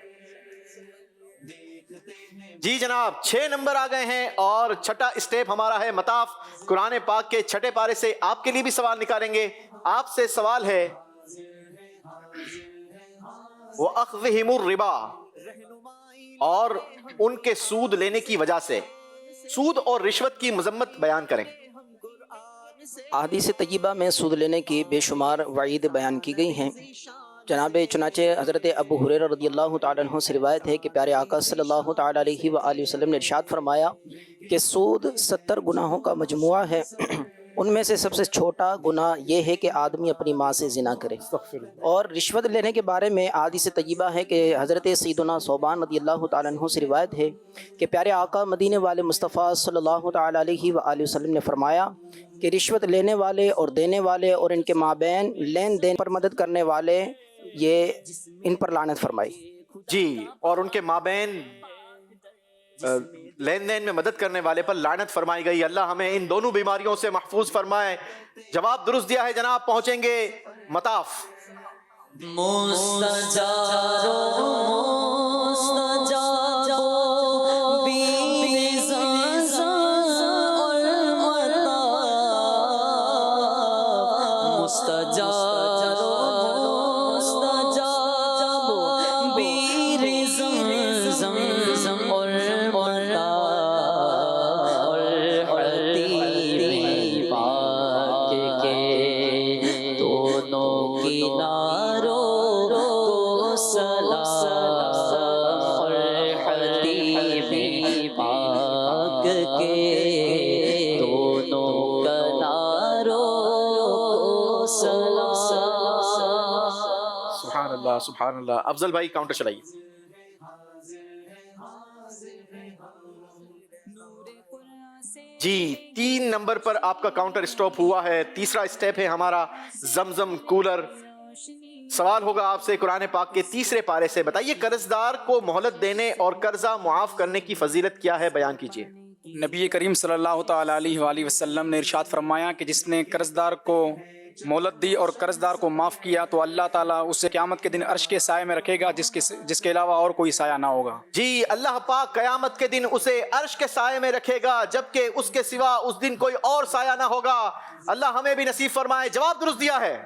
جی جناب 6 نمبر آ گئے ہیں اور 6واں اسٹیپ ہمارا ہے مطاف. قرآن پاک کے 6 پارے سے آپ کے لیے بھی سوال نکالیں گے. آپ سے سوال ہے وَأَخْذِهِمُ الرِّبَا، اور ان کے سود لینے کی وجہ سے سود اور رشوت کی مذمت بیان کریں. احادیث طیبہ میں سود لینے کی بے شمار وعید بیان کی گئی ہیں. جناب چنانچہ حضرت ابو ہریرہ رضی اللہ تعالیٰ عنہ سے روایت ہے کہ پیارے آقا صلی اللہ تعالیٰ علیہ وآلہ وسلم نے ارشاد فرمایا کہ سود 70 گناہوں کا مجموعہ ہے، ان میں سے سب سے چھوٹا گناہ یہ ہے کہ آدمی اپنی ماں سے زنا کرے. اور رشوت لینے کے بارے میں حدیث طیبہ ہے کہ حضرت سیدنا ثوبان رضی اللہ تعالیٰ عنہ سے روایت ہے کہ پیارے آقا مدینے والے مصطفیٰ صلی اللہ تعالیٰ علیہ وآلہ وسلم نے فرمایا کہ رشوت لینے والے اور دینے والے اور ان کے مابین لین دین پر مدد کرنے والے یہ ان پر لعنت فرمائی. جی، اور ان کے مابین لین دین میں مدد کرنے والے پر لعنت فرمائی گئی. اللہ ہمیں ان دونوں بیماریوں سے محفوظ فرمائے. جواب درست دیا ہے جناب، پہنچیں گے مطاف. سبحان اللہ. افضل بھائی کاؤنٹر چلائیے. جی، 3 نمبر پر آپ کا کاؤنٹر اسٹاپ ہوا ہے. تیسرا اسٹیپ ہے ہمارا زمزم کولر. سوال ہوگا آپ سے قرآن پاک کے تیسرے پارے سے. بتائیے قرض دار کو مہلت دینے اور قرضہ معاف کرنے کی فضیلت کیا ہے، بیان کیجیے. نبی کریم صلی اللہ تعالیٰ علیہ وآلہ وسلم نے ارشاد فرمایا کہ جس نے قرض دار کو مہلت دی اور قرض دار کو معاف کیا تو اللہ تعالیٰ اسے قیامت کے دن عرش کے سائے میں رکھے گا جس کے علاوہ اور کوئی سایہ نہ ہوگا. جی، اللہ پاک قیامت کے دن اسے عرش کے سائے میں رکھے گا جبکہ اس کے سوا اس دن کوئی اور سایہ نہ ہوگا. اللہ ہمیں بھی نصیب فرمائے. جواب درست دیا ہے.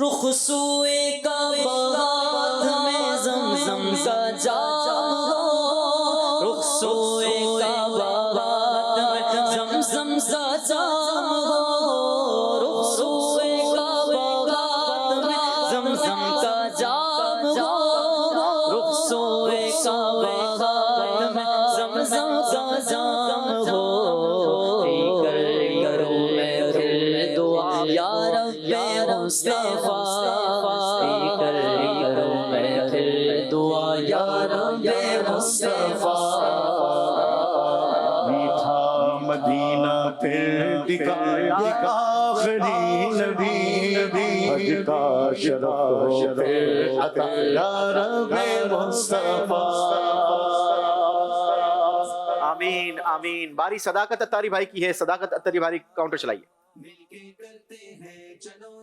رخ سوئے کعبہ میں زمزم کا جام ہو، رخ سوئے کعبہ میں زمزم کا جام ہو، رخ سوئے کعبہ میں زمزم کا جام ہو، رخ سوئے کعبہ میں زمزم کا جام ہو. کروں میں پھر دعا یا رب مصطفیٰ، کروں میں پھر دعا یا رب مصطفیٰ. میٹھا مدینہ پھر دکھایا آخری نبی، حج کا شرف پھر عطا یا رب مصطفیٰ. آمین آمین. باری صداقت اتاری بھائی کی ہے. صداقت اتاری بھائی کاؤنٹر چلائیے.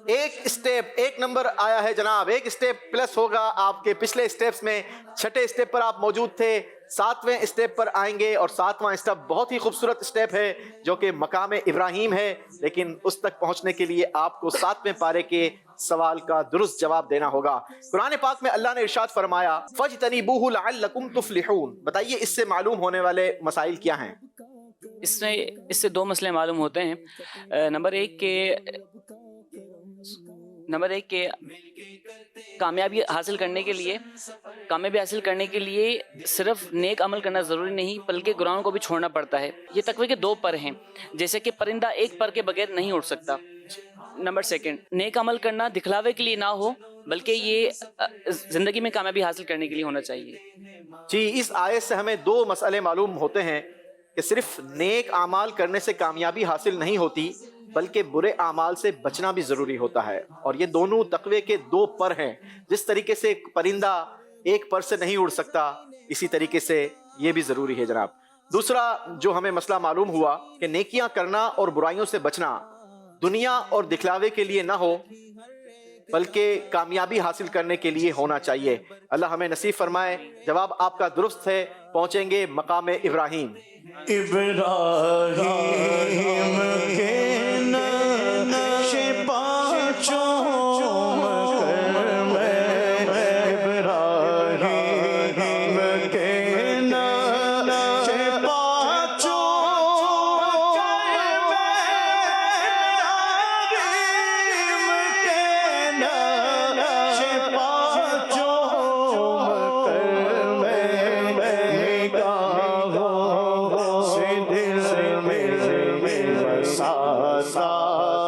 ایک نمبر آیا ہے جناب. ایک اسٹیپ پلس ہوگا آپ کے پچھلے اسٹیپس میں. 6 اسٹیپ پر آپ موجود تھے، 7ویں اسٹیپ پر آئیں گے اور 7واں اسٹیپ بہت ہی خوبصورت اسٹیپ ہے جو کہ مقام ابراہیم ہے، لیکن اس تک پہنچنے کے لیے آپ کو 7ویں پارے کے سوال کا درست جواب دینا ہوگا. قرآن پاک میں اللہ نے ارشاد فرمایا فَاجْتَنِبُوهُ لَعَلَّكُمْ تُفْلِحُونَ. بتائیے اس سے معلوم ہونے والے مسائل کیا ہیں؟ اس سے 2 مسئلے معلوم ہوتے ہیں. نمبر ایک کہ کامیابی حاصل کرنے کے لیے صرف نیک عمل کرنا ضروری نہیں بلکہ گناہوں کو بھی چھوڑنا پڑتا ہے. یہ تقوی کے 2 پر ہیں، جیسے کہ پرندہ ایک پر کے بغیر نہیں اڑ سکتا. نمبر 2، نیک عمل کرنا دکھلاوے کے لیے نہ ہو بلکہ یہ زندگی میں کامیابی حاصل کرنے کے لیے ہونا چاہیے. جی، اس آیت سے ہمیں 2 مسئلے معلوم ہوتے ہیں کہ صرف نیک اعمال کرنے سے کامیابی حاصل نہیں ہوتی بلکہ برے اعمال سے بچنا بھی ضروری ہوتا ہے، اور یہ دونوں تقوی کے 2 پر ہیں. جس طریقے سے پرندہ ایک پر سے نہیں اڑ سکتا، اسی طریقے سے یہ بھی ضروری ہے جناب. دوسرا جو ہمیں مسئلہ معلوم ہوا کہ نیکیاں کرنا اور برائیوں سے بچنا دنیا اور دکھلاوے کے لیے نہ ہو بلکہ کامیابی حاصل کرنے کے لیے ہونا چاہیے. اللہ ہمیں نصیب فرمائے. جواب آپ کا درست ہے. پہنچیں گے مقام ابراہیم. ابراہیم کے نقش پانچوں سا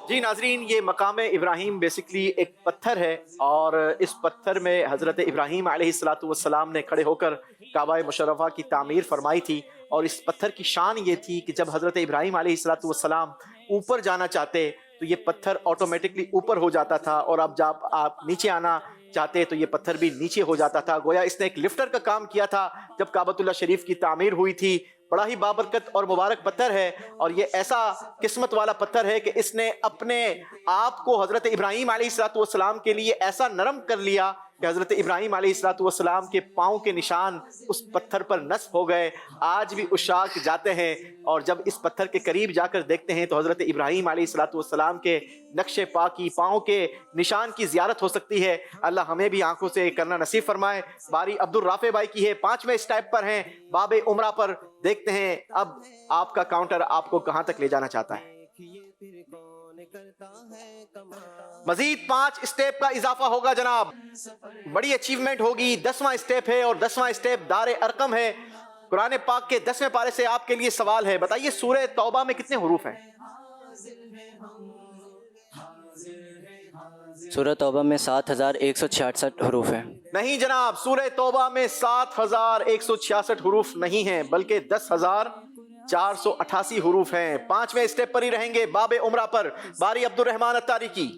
جی ناظرین، یہ مقام ابراہیم بیسکلی ایک پتھر ہے، اور اس پتھر میں حضرت ابراہیم علیہ السلام نے کھڑے ہو کر کعبہ مشرفہ کی تعمیر فرمائی تھی. اور اس پتھر کی شان یہ تھی کہ جب حضرت ابراہیم علیہ السلام اوپر جانا چاہتے تو یہ پتھر آٹومیٹکلی اوپر ہو جاتا تھا، اور اب جب آپ نیچے آنا چاہتے تو یہ پتھر بھی نیچے ہو جاتا تھا. گویا اس نے ایک لفٹر کا کام کیا تھا جب کعبۃ اللہ شریف کی تعمیر ہوئی تھی. بڑا ہی بابرکت اور مبارک پتھر ہے، اور یہ ایسا قسمت والا پتھر ہے کہ اس نے اپنے آپ کو حضرت ابراہیم علیہ السلام کے لیے ایسا نرم کر لیا کہ حضرت ابراہیم علیہ السلام کے پاؤں کے نشان اس پتھر پر نصب ہو گئے. آج بھی عشاق جاتے ہیں اور جب اس پتھر کے قریب جا کر دیکھتے ہیں تو حضرت ابراہیم علیہ السلام کے نقش پا کی پاؤں کے نشان کی زیارت ہو سکتی ہے. اللہ ہمیں بھی آنکھوں سے کرنا نصیب فرمائے. باری عبدالرافع بھائی کی ہے، 5ویں اسٹیپ پر ہیں، باب عمرہ پر. دیکھتے ہیں اب آپ کا کاؤنٹر آپ کو کہاں تک لے جانا چاہتا ہے. مزید 5 اسٹیپ کا اضافہ ہوگا جناب، بڑی اچیومنٹ ہوگی. 10واں اسٹیپ ہے، اور 10واں اسٹیپ دار ارقم ہے. قرآن پاک کے 10ویں پارے سے آپ کے لیے سوال ہے، بتائیے سورہ توبہ میں کتنے حروف ہیں؟ سورہ توبہ میں 7166 حروف ہیں. نہیں جناب، سورہ توبہ میں 7166 حروف نہیں ہیں، بلکہ 10,488 حروف ہیں. 5ویں اسٹیپ پر ہی رہیں گے، باب عمرہ پر. باری عبد الرحمن اتاری کی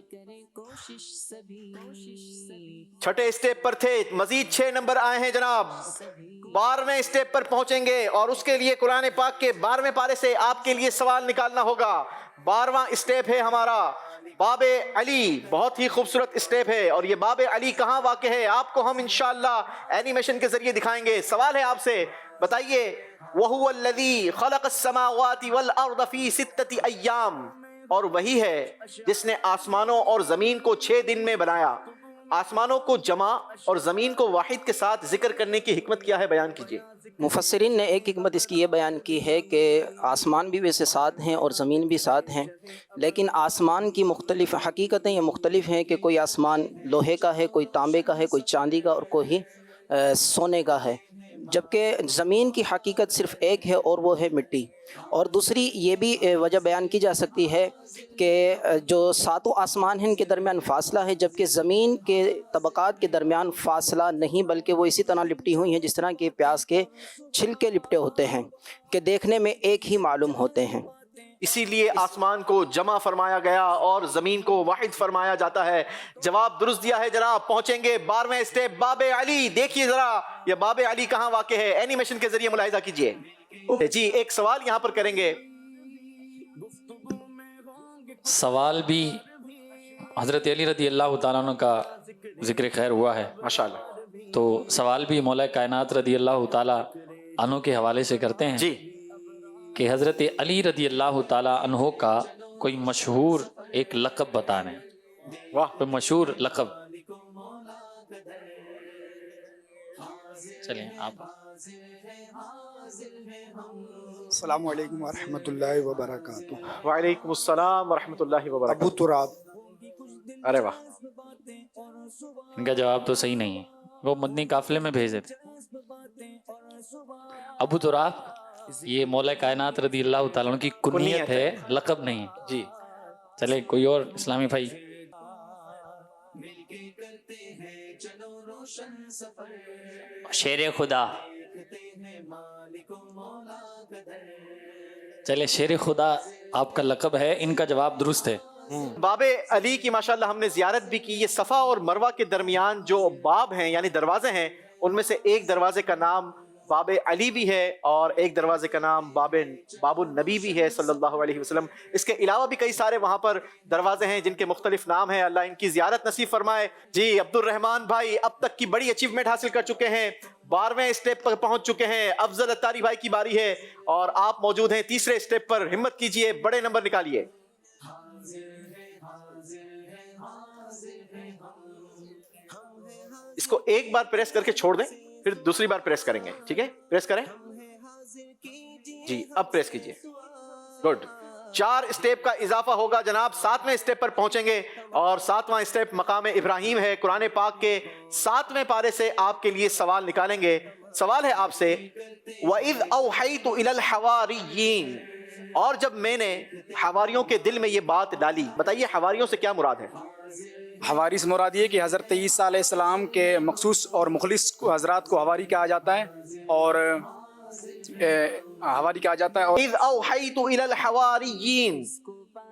6ٹھے اسٹیپ پر تھے، مزید 6 نمبر آئے ہیں جناب. 12ویں اسٹیپ پر پہنچیں گے، اور اس کے لیے قرآن پاک کے 12ویں پارے سے آپ کے لیے سوال نکالنا ہوگا. 12واں اسٹیپ ہے ہمارا باب علی. بہت ہی خوبصورت اسٹیپ ہے، اور یہ باب علی کہاں واقع ہے آپ کو ہم انشاءاللہ اینیمیشن کے ذریعے دکھائیں گے. سوال ہے آپ سے، بتائیے وَهُوَ الَّذِي خَلَقَ السَّمَاوَاتِ وَالْأَرْضَ فِي 6 أَيَّامٍ، اور وہی ہے جس نے آسمانوں اور زمین کو 6 دن میں بنایا. آسمانوں کو جمع اور زمین کو واحد کے ساتھ ذکر کرنے کی حکمت کیا ہے، بیان کیجیے. مفسرین نے ایک حکمت اس کی یہ بیان کی ہے کہ آسمان بھی ویسے 7 ہیں اور زمین بھی 7 ہیں، لیکن آسمان کی مختلف حقیقتیں یہ مختلف ہیں کہ کوئی آسمان لوہے کا ہے، کوئی تانبے کا ہے، کوئی چاندی کا، اور کوئی سونے کا ہے. جبکہ زمین کی حقیقت صرف ایک ہے، اور وہ ہے مٹی. اور دوسری یہ بھی وجہ بیان کی جا سکتی ہے کہ جو 7 آسمان ہیں ان کے درمیان فاصلہ ہے، جبکہ زمین کے طبقات کے درمیان فاصلہ نہیں، بلکہ وہ اسی طرح لپٹی ہوئی ہیں جس طرح کہ پیاز کے چھلکے لپٹے ہوتے ہیں، کہ دیکھنے میں ایک ہی معلوم ہوتے ہیں. اسی لیے آسمان کو جمع فرمایا گیا اور زمین کو واحد فرمایا جاتا ہے. جواب درست دیا ہے جناب. پہنچیں گے 12ویں اسٹیپ باب علی. دیکھیے ذرا یہ باب علی کہاں واقع ہے، اینیمیشن کے ذریعے ملاحظہ کیجئے. جی ایک سوال یہاں پر کریں گے. سوال بھی حضرت علی رضی اللہ تعالیٰ عنہ کا ذکر خیر ہوا ہے ماشاءاللہ، تو سوال بھی مولا کائنات رضی اللہ تعالیٰ عنہ کے حوالے سے کرتے ہیں جی کہ حضرت علی رضی اللہ تعالیٰ عنہ کا کوئی مشہور ایک لقب بتانے. واہ، کوئی مشہور لقب. چلیں آپ. السلام علیکم ورحمۃ اللہ وبرکاتہ. وعلیکم السلام ورحمۃ اللہ وبرکاتہ. ابو تراب. ارے واہ، ان کا جواب تو صحیح نہیں ہے، وہ مدنی قافلے میں بھیجے تھے. ابو تراب یہ مولا کائنات رضی اللہ تعالیٰ عنہ کی کنیت ہے، لقب نہیں ہے. جی چلے کوئی اور اسلامی بھائی. شیر خدا. چلے شیر خدا آپ کا لقب ہے، ان کا جواب درست ہے. باب علی کی ماشاءاللہ ہم نے زیارت بھی کی. یہ صفا اور مروہ کے درمیان جو باب ہیں یعنی دروازے ہیں، ان میں سے ایک دروازے کا نام باب علی بھی ہے اور ایک دروازے کا نام باب النبی بھی ہے صلی اللہ علیہ وسلم. اس کے علاوہ بھی کئی سارے وہاں پر دروازے ہیں جن کے مختلف نام ہیں. اللہ ان کی زیارت نصیب فرمائے. جی عبد الرحمن بھائی اب تک کی بڑی اچیومنٹ حاصل کر چکے ہیں، 12ویں اسٹیپ پر پہنچ چکے ہیں. افضل اتاری بھائی کی باری ہے اور آپ موجود ہیں 3رے اسٹیپ پر. ہمت کیجئے، بڑے نمبر نکالیے. اس کو ایک بار پریس کر کے چھوڑ دیں، پھر دوسری بار پریس کریں گے. ٹھیک ہے، پریس کریں. جی اب پریس کیجئے. گڈ. 4 اسٹیپ کا اضافہ ہوگا جناب، 7ویں اسٹیپ پر پہنچیں گے، اور 7واں اسٹیپ مقام ابراہیم ہے۔ قرآن پاک کے 7ویں پارے سے آپ کے لیے سوال نکالیں گے۔ سوال ہے آپ سے، وَإِذْ أَوْحَيْتُ إِلَى الْحَوَارِيِّينَ، اور جب میں نے حواریوں کے دل میں یہ بات ڈالی۔ بتائیے حواریوں سے کیا مراد ہے؟ حواری سے مراد یہ کہ حضرت عیسیٰ علیہ السلام کے مخصوص اور مخلص حضرات کو حواری کہا جاتا ہے، اور حواری کہا جاتا ہے۔ اذ اوحیت الی الحواریین،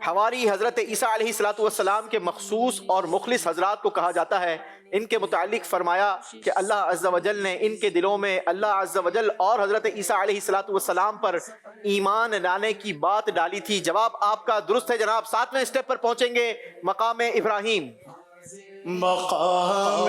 حواری حضرت عیسیٰ علیہ السلام کے مخصوص اور مخلص حضرات کو کہا جاتا ہے۔ ان کے متعلق فرمایا کہ اللہ عز و جل نے ان کے دلوں میں اللہ عز و جل اور حضرت عیسیٰ علیہ السلام پر ایمان لانے کی بات ڈالی تھی۔ جواب آپ کا درست ہے جناب۔ 7ویں اسٹیپ پر پہنچیں گے، مقام ابراہیم۔ مقام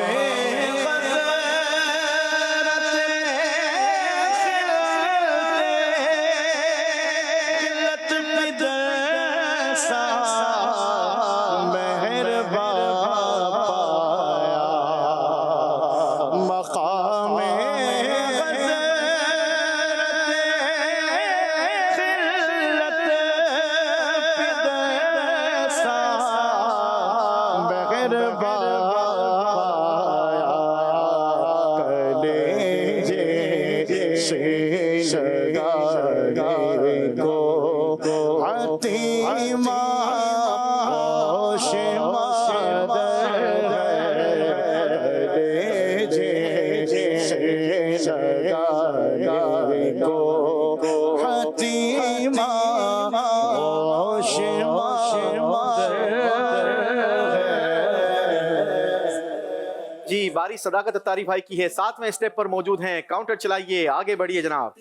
جی باری صداقت اتاری بھائی کی ہے، 7ویں اسٹیپ پر موجود ہیں۔ کاؤنٹر چلائیے، آگے بڑھیے جناب۔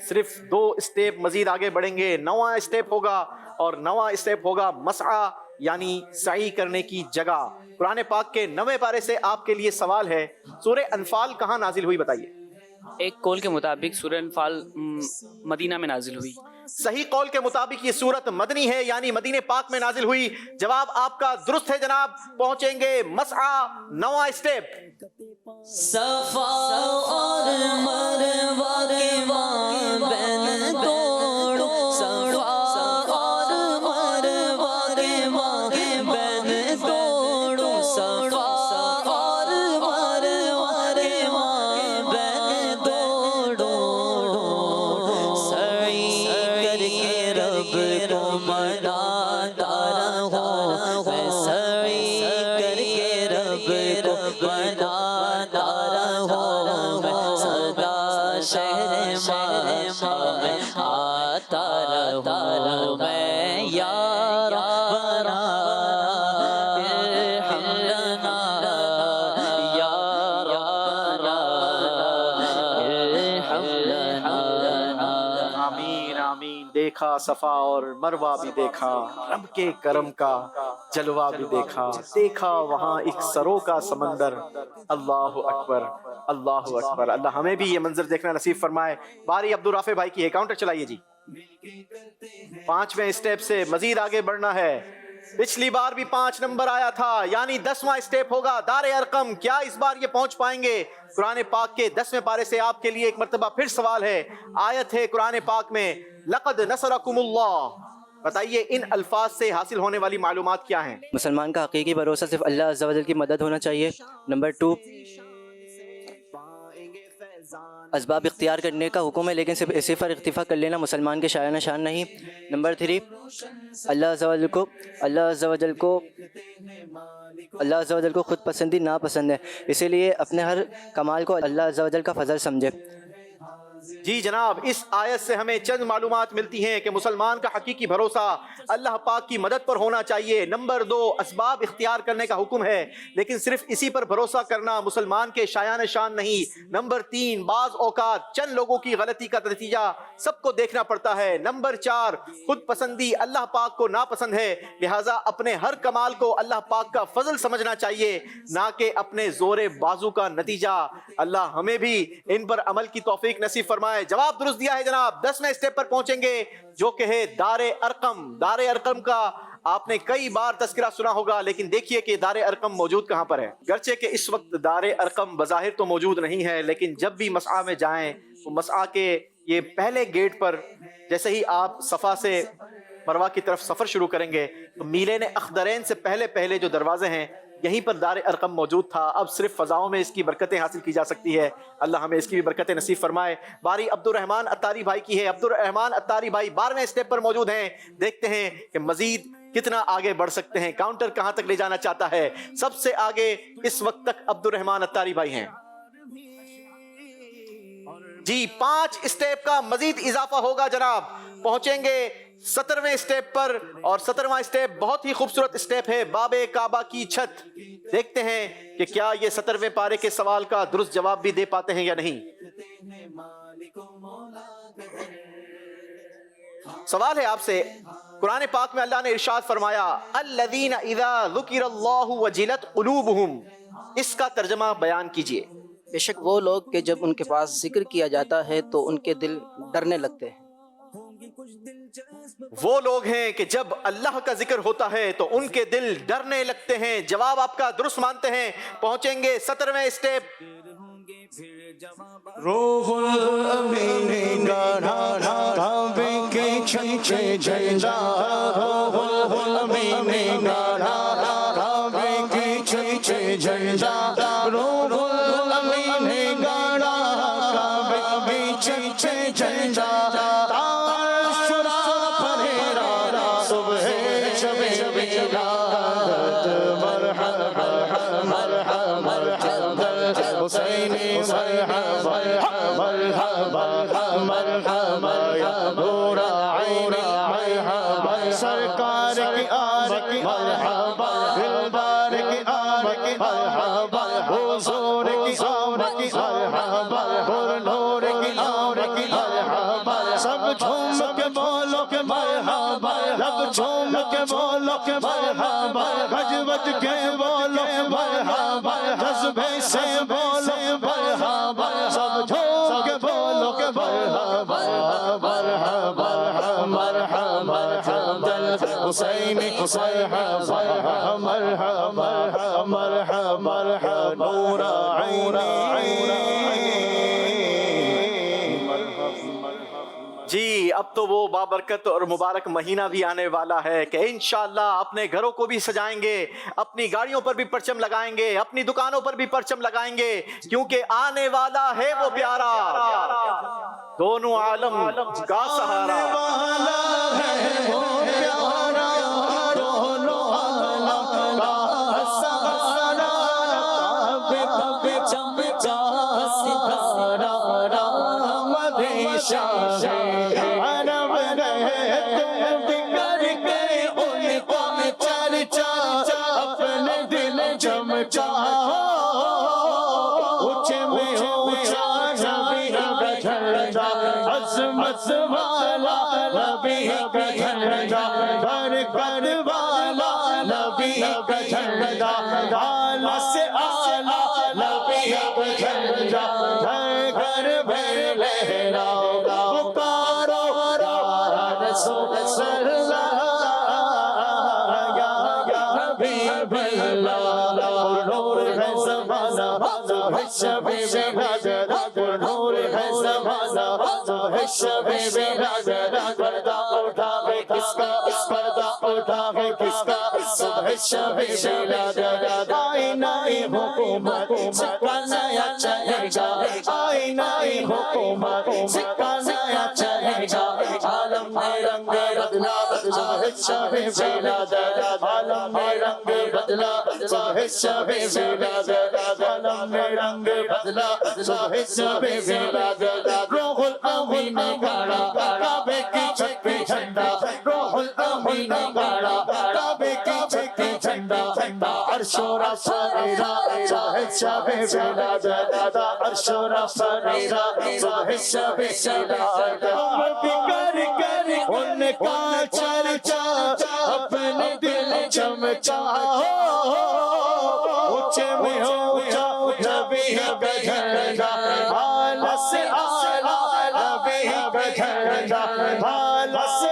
صرف 2 اسٹیپ مزید آگے بڑھیں گے، 9واں اسٹیپ ہوگا، اور 9واں اسٹیپ ہوگا مسعی، یعنی سعی کرنے کی جگہ۔ قرآن پاک کے 9ویں پارے سے آپ کے لیے سوال ہے، سورہ انفال کہاں نازل ہوئی بتائیے؟ ایک قول کے مطابق سورہ انفال مدینہ میں نازل ہوئی۔ صحیح قول کے مطابق یہ سورت مدنی ہے، یعنی مدینہ پاک میں نازل ہوئی۔ جواب آپ کا درست ہے جناب۔ پہنچیں گے مسعی، 9واں اسٹیپ۔ صفا اور مروہ کے مابین دوڑو، صفا اور مروہ کے مابین دوڑو، صفا اور مروہ کے مابین دوڑو، سعی کر کے رب کو مناتا رہو، میں سعی کر کے رب کو مناتا رہو، میں صدا شہر ماں میں آتا رہو، میں یا ربنا ارحم لنا، یا ربنا ارحم لنا۔ آمین آمین۔ دیکھا صفا اور مروہ بھی دیکھا، رب کے کرم کا جلوہ بھی دیکھا، دیکھا وہاں ایک سروں کا سمندر۔ اللہ اکبر، اللہ اکبر۔ اللہ ہمیں بھی یہ منظر دیکھنا نصیب فرمائے۔ باری عبدالرافع بھائی کی ہے، کاؤنٹر چلائیے جی۔ 5ویں اسٹیپ سے مزید آگے بڑھنا ہے۔ پچھلی بار بھی 5 نمبر آیا تھا، یعنی 10واں اسٹیپ ہوگا دار ارقم۔ کیا اس بار یہ پہنچ پائیں گے؟ قرآن پاک کے 10ویں پارے سے آپ کے لیے ایک مرتبہ پھر سوال ہے۔ آیت ہے قرآن پاک میں، لقد نصرکم اللہ۔ بتائیے ان الفاظ سے حاصل ہونے والی معلومات کیا ہیں؟ مسلمان کا حقیقی بھروسہ صرف اللہ عز و جل کی مدد ہونا چاہیے۔ نمبر 2، اسباب اختیار کرنے کا حکم ہے، لیکن صرف اسی پر اکتفا کر لینا مسلمان کے شایانہ شان نہیں۔ نمبر 3، اللہ عز و جل کو خود پسندی ناپسند ہے، اسی لیے اپنے ہر کمال کو اللہ عز و جل کا فضل سمجھے۔ جی جناب، اس آیت سے ہمیں چند معلومات ملتی ہیں کہ مسلمان کا حقیقی بھروسہ اللہ پاک کی مدد پر ہونا چاہیے۔ نمبر 2، اسباب اختیار کرنے کا حکم ہے، لیکن صرف اسی پر بھروسہ کرنا مسلمان کے شایان شان نہیں۔ نمبر 3، بعض اوقات چند لوگوں کی غلطی کا نتیجہ سب کو دیکھنا پڑتا ہے۔ نمبر 4، خود پسندی اللہ پاک کو ناپسند ہے، لہٰذا اپنے ہر کمال کو اللہ پاک کا فضل سمجھنا چاہیے، نہ کہ اپنے زور بازو کا نتیجہ۔ اللہ ہمیں بھی ان پر عمل کی توفیق نصیب فرمائے۔ جواب درست دیا ہے جناب۔ 10ویں اسٹیپ پر پہنچیں گے، جو کہ ہے دار ارقم۔ دار ارقم کا آپ نے کئی بار تذکرہ سنا ہوگا، لیکن دیکھیے کہ دار ارقم موجود کہاں پر ہے۔ گرچہ کہ اس وقت دار ارقم بظاہر تو موجود نہیں ہے، لیکن جب بھی مسعی میں جائیں تو مسعی کے یہ پہلے گیٹ پر جیسے ہی آپ صفا سے مروہ کی طرف سفر شروع کریں گے تو میلین اخضرین سے پہلے پہلے جو دروازے ہیں یہیں پر دار ارقم موجود تھا. اب صرف فضاؤں میں اس کی برکتیں حاصل کی جا سکتی ہے. اللہ ہمیں اس کی بھی برکتیں نصیب فرمائے. باری عبد الرحمن اتاری بھائی کی ہے. عبد الرحمن اتاری بھائی 12ویں اسٹیپ پر موجود ہیں. دیکھتے ہیں کہ مزید کتنا آگے بڑھ سکتے ہیں, کاؤنٹر کہاں تک لے جانا چاہتا ہے. سب سے آگے اس وقت تک عبد الرحمن اتاری بھائی ہیں. جی 5 اسٹیپ کا مزید اضافہ ہوگا جناب, پہنچیں گے 17ویں اسٹیپ پر, اور 17واں اسٹیپ بہت ہی خوبصورت اسٹیپ ہے, باب کعبہ کی چھت. دیکھتے ہیں کہ کیا یہ 17ویں پارے کے سوال کا درست جواب بھی دے پاتے ہیں یا نہیں. سوال ہے آپ سے, قرآن پاک میں اللہ نے ارشاد فرمایا الذین اذا ذکر اللہ وجلت قلوبہم, اس کا ترجمہ بیان کیجئے. بے شک وہ لوگ کہ جب ان کے پاس ذکر کیا جاتا ہے تو ان کے دل ڈرنے لگتے ہیں. وہ لوگ ہیں کہ جب اللہ کا ذکر ہوتا ہے تو ان کے دل ڈرنے لگتے ہیں. جواب آپ کا درست مانتے ہیں. پہنچیں گے 17ویں اسٹیپ. روح الامین گانا کعبے کے چھچے جھنڈا, روح الامین گانا کعبے کے چھچے جھنڈا, روح الامین گانا کعبے کے چھچے جھنڈا. حسینی مرحبا مرحبا مرحبا یا نور عینی مرحبا, سرکار کی آمد مرحبا, دلدار کی آمد مرحبا, حضور کی آمد مرحبا, پر نور کی آمد مرحبا. سب جھوم کے بولو کہ مرحبا, لب جھوم کے بولو کہ مرحبا, گج بج کے بولو مرحبا, جذبے سے بولو مرحبا, سب جھوم کے بولو کہ مرحبا مرحبا مرحبا مرحبا حسینی مرحبا مرحبا مرحبا مرحبا نور عینی. جی اب تو وہ بابرکت اور مبارک مہینہ بھی آنے والا ہے کہ انشاءاللہ اپنے گھروں کو بھی سجائیں گے, اپنی گاڑیوں پر بھی پرچم لگائیں گے, اپنی دکانوں پر بھی پرچم لگائیں گے, کیونکہ آنے والا ہے وہ پیارا, دونوں عالم کا سہارا. عظمت والا نبی کا جھنڈا, برکت والا نبی کا جھنڈا, اعلیٰ سے اعلیٰ نبی کا جھنڈا, گھر گھر میں لہراؤ پکارو یا رسول اللہ یا حبیب اللہ. نور ہے زمانہ تو ہے شبیب نظر, نور ہے زمانہ تو ہے شبیب نظر, پردہ اٹھا ہے کس کا, پردہ اٹھا ہے کس کا, صبح شبیب نظر. آئینائی حکومت سکا نیا چلے گا, آئینائی حکومت سکا نیا چلے گا, عالم میں رنگ بدلا صبح شبیب نظر, عالم میں رنگ بدلا صبح شبیب نظر, عالم میں رنگ بدلا صبح شبیب نظر. روح الامین گاڑا کعبے کی چھت پہ جھنڈا, روح الامین گاڑا کعبے کی چھت پہ جھنڈا, عرش و رفریرا صبح شبیب نظر, عرش و رفریرا صبح شبیب نظر. کر کر ان کا چرچا اپنے دل چمچا, اونچے میں اونچا نبی کا جھنڈا, اعلیٰ سے اعلیٰ نبی کا جھنڈا, اعلیٰ سے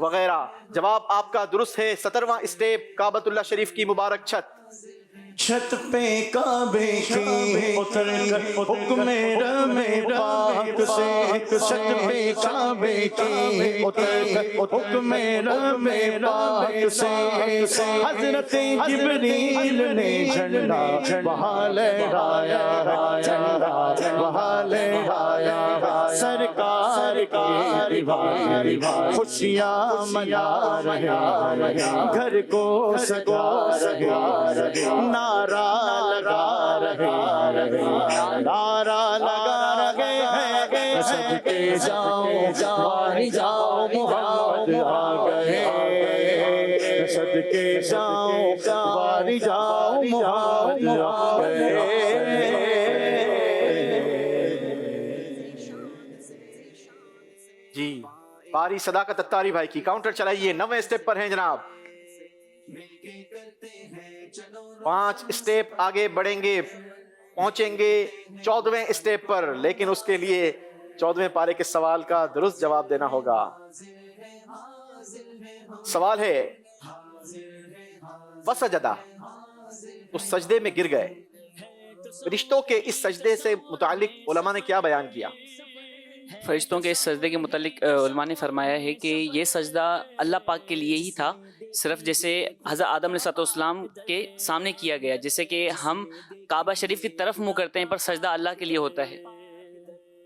وغیرہ. جواب آپ کا درست ہے. 17واں اسٹیپ کعبۃ اللہ شریف کی مبارک چھت. چھت پہ کعبے کی اتر کر حکم رب پاک سے، چھت پہ کعبے کی اتر کر حکم رب پاک سے، حضرت جبریل نے جھنڈا وہاں لہرایا، جھنڈا وہاں لہرایا، سرکار کی دیوار خوشیاں منا رہے، گھر کو سجا رہے، نعرہ لگا رہے، نعرہ لگا رہے، صدقے جاؤ باری جاؤ محمد آ گئے، صدقے جاؤ باری جاؤ محمد آ گئے. جی باری صداقت اتاری بھائی کی. کاؤنٹر چلائیے. 9ویں اسٹیپ پر ہیں جناب. 5 اسٹیپ آگے بڑھیں گے، پہنچیں گے 14ویں اسٹیپ پر، لیکن اس کے لیے 14ویں پارے کے سوال کا درست جواب دینا ہوگا. سوال ہے فسجدہ، اس سجدے میں گر گئے. فرشتوں کے اس سجدے سے متعلق علماء نے کیا بیان کیا؟ فرشتوں کے اس سجدے کے متعلق علماء نے فرمایا ہے کہ یہ سجدہ اللہ پاک کے لیے ہی تھا، صرف جیسے حضرت آدم علیہ السلام کے سامنے کیا گیا، جیسے کہ ہم کعبہ شریف کی طرف منہ کرتے ہیں پر سجدہ اللہ کے لیے ہوتا ہے.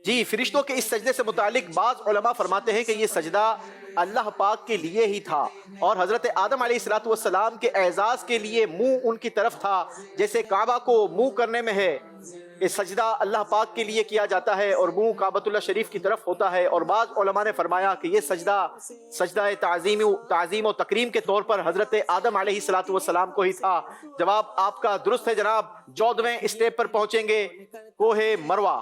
جی فرشتوں کے اس سجدے سے متعلق بعض علماء فرماتے ہیں کہ یہ سجدہ اللہ پاک کے لیے ہی تھا، اور حضرت آدم علیہ السلام کے اعزاز کے لیے منہ ان کی طرف تھا. جیسے کعبہ کو منہ کرنے میں ہے، یہ سجدہ اللہ پاک کے لیے کیا جاتا ہے اور منہ کعبۃ اللہ شریف کی طرف ہوتا ہے. اور بعض علماء نے فرمایا کہ یہ سجدہ تعظیم و تکریم کے طور پر حضرت آدم علیہ السلام کو ہی تھا. جواب آپ کا درست ہے جناب. 14ویں اسٹیپ پر پہنچیں گے، کوہ مروہ.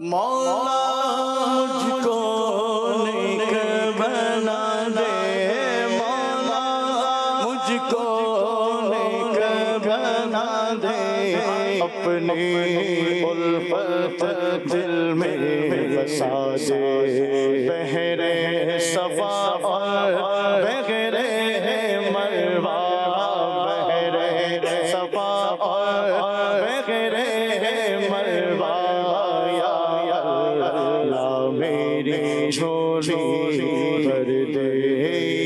مولا مجھ کو نیک بنا دے، مولا مجھ کو نیک بنا دے، اپنی الفت دل میں بسا دے، بحر صفا اور بحر مروہ، بحر صفا اور بحر مروہ، میری جھولی بھر دے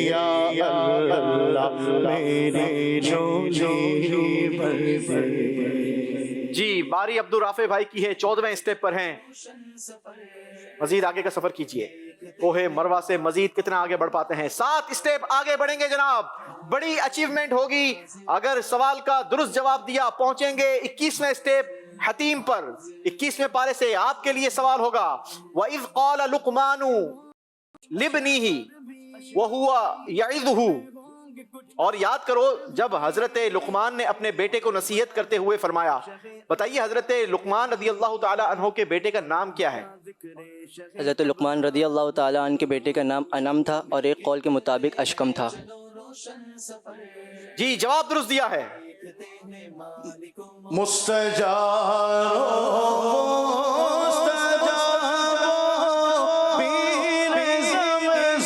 یا اللہ، میری جھولی بھر دے. جی باری عبدالرافع بھائی کی ہے. 14ویں اسٹیپ پر ہیں. مزید آگے کا سفر کیجئے. کوہ مروہ سے مزید کتنا آگے بڑھ پاتے ہیں؟ 7 اسٹیپ آگے بڑھیں گے جناب. بڑی اچیومنٹ ہوگی اگر سوال کا درست جواب دیا. پہنچیں گے 21ویں اسٹیپ حتیم پر. 21ویں پارے سے آپ کے لیے سوال ہوگا. وَإِذْ قَالَ لُقْمَانُ لِابْنِهِ وَهُوَ يَعِظُهُ، اور یاد کرو جب حضرت لقمان نے اپنے بیٹے کو نصیحت کرتے ہوئے فرمایا. بتائیے حضرت لقمان رضی اللہ تعالی عنہ کے بیٹے کا نام کیا ہے؟ حضرت لقمان رضی اللہ تعالی عنہ کے بیٹے کا نام انم تھا، اور ایک قول کے مطابق اشکم تھا. جی جواب درست دیا ہے. مستجاب پیر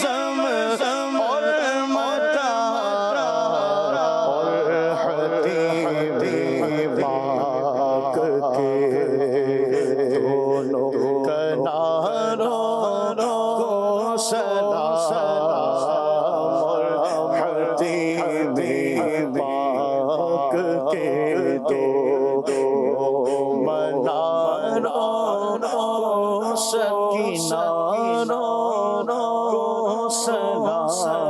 زمزم اور مطارا اور حتیم پاک کے دونوں کناروں کو سلام، اور حتیم پاک کے دو مناروں سکینہ کو سلام.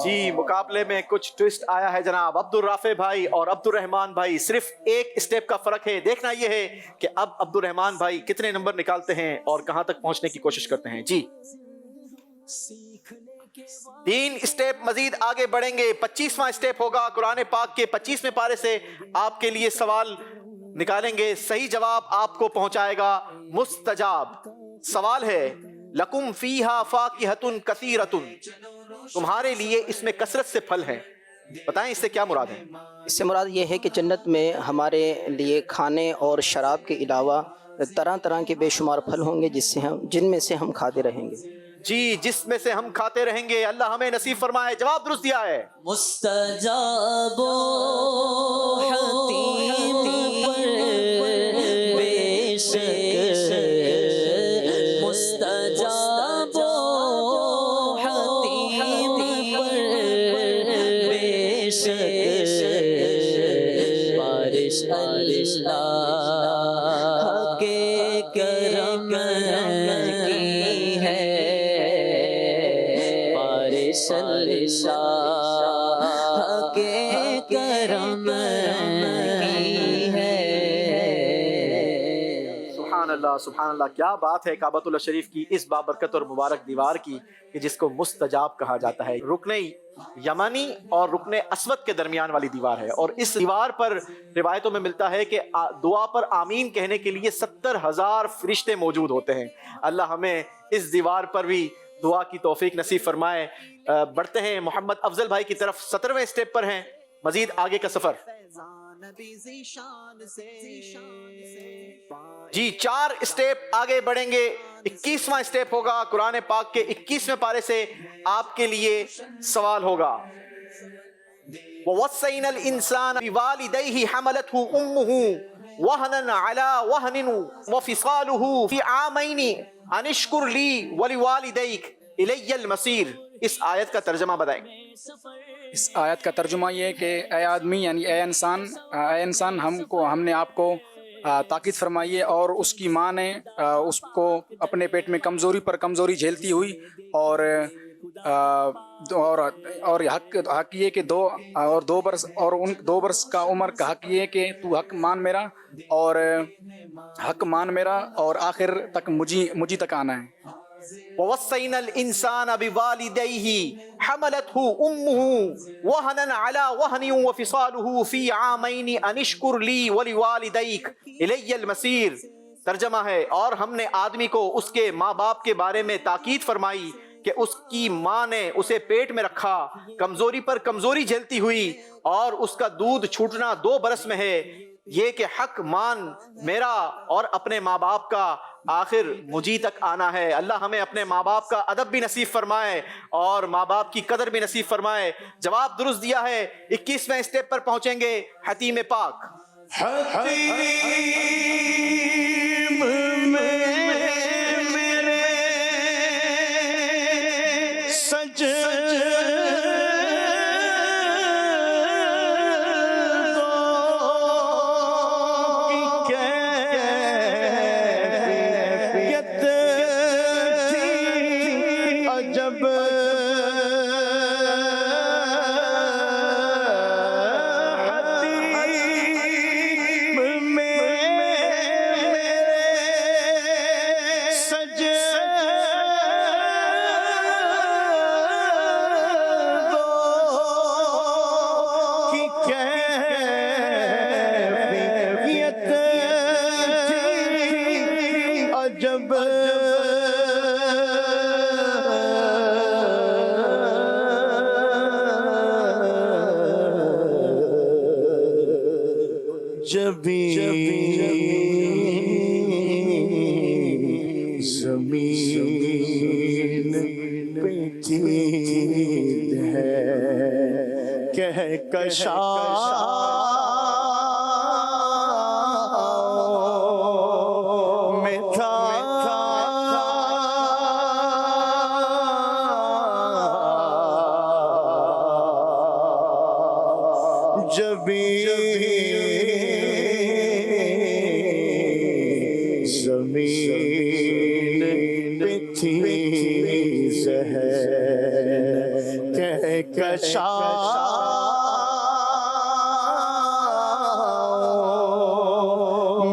جی مقابلے میں کچھ ٹوسٹ آیا ہے جناب. عبدالرافع بھائی اور عبد الرحمان بھائی صرف ایک اسٹیپ کا فرق ہے. دیکھنا یہ ہے کہ اب عبد الرحمان بھائی کتنے نمبر نکالتے ہیں اور کہاں تک پہنچنے کی کوشش کرتے ہیں. جی 3 اسٹیپ مزید آگے بڑھیں گے. 25واں اسٹیپ ہوگا قرآن پاک کے 25ویں پارے سے. آپ کے لیے سوال نکالیں گے. صحیح جواب آپ کو پہنچائے گا مستجاب. سوال ہے لکم فیہا فاکہۃ کثیرۃ، تمہارے لیے اس میں کثرت سے پھل ہیں. بتائیں اس سے کیا مراد ہے؟ اس سے مراد یہ ہے کہ جنت میں ہمارے لیے کھانے اور شراب کے علاوہ طرح طرح کے بے شمار پھل ہوں گے جن میں سے ہم کھاتے رہیں گے. جی جس میں سے ہم کھاتے رہیں گے. اللہ ہمیں نصیب فرمائے. جواب درست دیا ہے. مستجاب حتیم بے شک مستجاب حتیم بے شک بارش اللہ کے کرم کی ہے بارش اللہ کے کرم کی ہے. سبحان اللہ سبحان اللہ. کیا بات ہے کعبۃ اللہ شریف کی اس بابرکت اور مبارک دیوار کی کہ جس کو مستجاب کہا جاتا ہے. رکن یمانی اور رکن اسود کے درمیان والی دیوار ہے اور اس دیوار پر روایتوں میں ملتا ہے کہ دعا پر آمین کہنے کے لیے 70,000 فرشتے موجود ہوتے ہیں. اللہ ہمیں اس دیوار پر بھی دعا کی توفیق نصیب فرمائے. بڑھتے ہیں محمد افضل بھائی کی طرف. 17ویں سٹیپ پر ہیں. مزید آگے کا سفر. جی 4 سٹیپ آگے بڑھیں گے. 21واں سٹیپ ہوگا قرآن پاک کے 21ویں پارے سے. آپ کے لیے سوال ہوگا. وَوَصَّيْنَا الْإِنسَانَ بِوَالِدَيْهِ حَمَلَتْهُ أُمُّهُ وَهْنًا عَلَى وَهْنٍ وَفِصَالُهُ فِي عَامَيْنِ أَنِ اشْكُرْ لِي وَلِوَالِدَيْكَ إِلَيَّ الْمَصِيرُ. اس آیت کا ترجمہ بتائیں. اس آیت کا ترجمہ یہ ہے کہ اے آدمی یعنی اے انسان ہم نے آپ کو تاکید فرمائی ہے اور اس کی ماں نے اس کو اپنے پیٹ میں کمزوری پر کمزوری جھیلتی ہوئی اور حق یہ کہ دو برس اور ان 2 برس کا عمر کا حق یہ کہ تو حق مان میرا اور آخر تک مجھے تک آنا ہے. وَوَصَّيْنَا الْإِنسَانَ بِوَالِدَيْهِ حَمَلَتْهُ أُمُّهُ وَهْنًا عَلَى وَهْنٍ وَفِصَالُهُ فِي عَامَيْنِ أَنِ اشْكُرْ لِي وَلِوَالِدَيْكَ إِلَيَّ الْمَصِيرُ. ترجمہ ہے اور ہم نے آدمی کو اس کے ماں باپ کے بارے میں تاکید فرمائی کہ اس کی ماں نے اسے پیٹ میں رکھا کمزوری پر کمزوری جھیلتی ہوئی اور اس کا دودھ چھوٹنا 2 برس میں ہے. یہ کہ حق مان میرا اور اپنے ماں باپ کا آخر مجھے تک آنا ہے. اللہ ہمیں اپنے ماں باپ کا ادب بھی نصیب فرمائے اور ماں باپ کی قدر بھی نصیب فرمائے. جواب درست دیا ہے. 21ویں سٹیپ پر پہنچیں گے. حتیم پاک. زمین پہ چید ہے کہکشاں میں تھا جبھی زمین پہ تھی زہر کہکشاں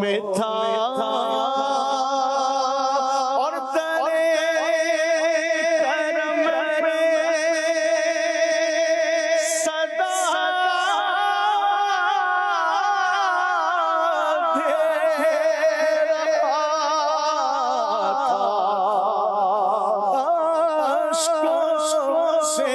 میں تھا اور تیرے کرم میں صدا سے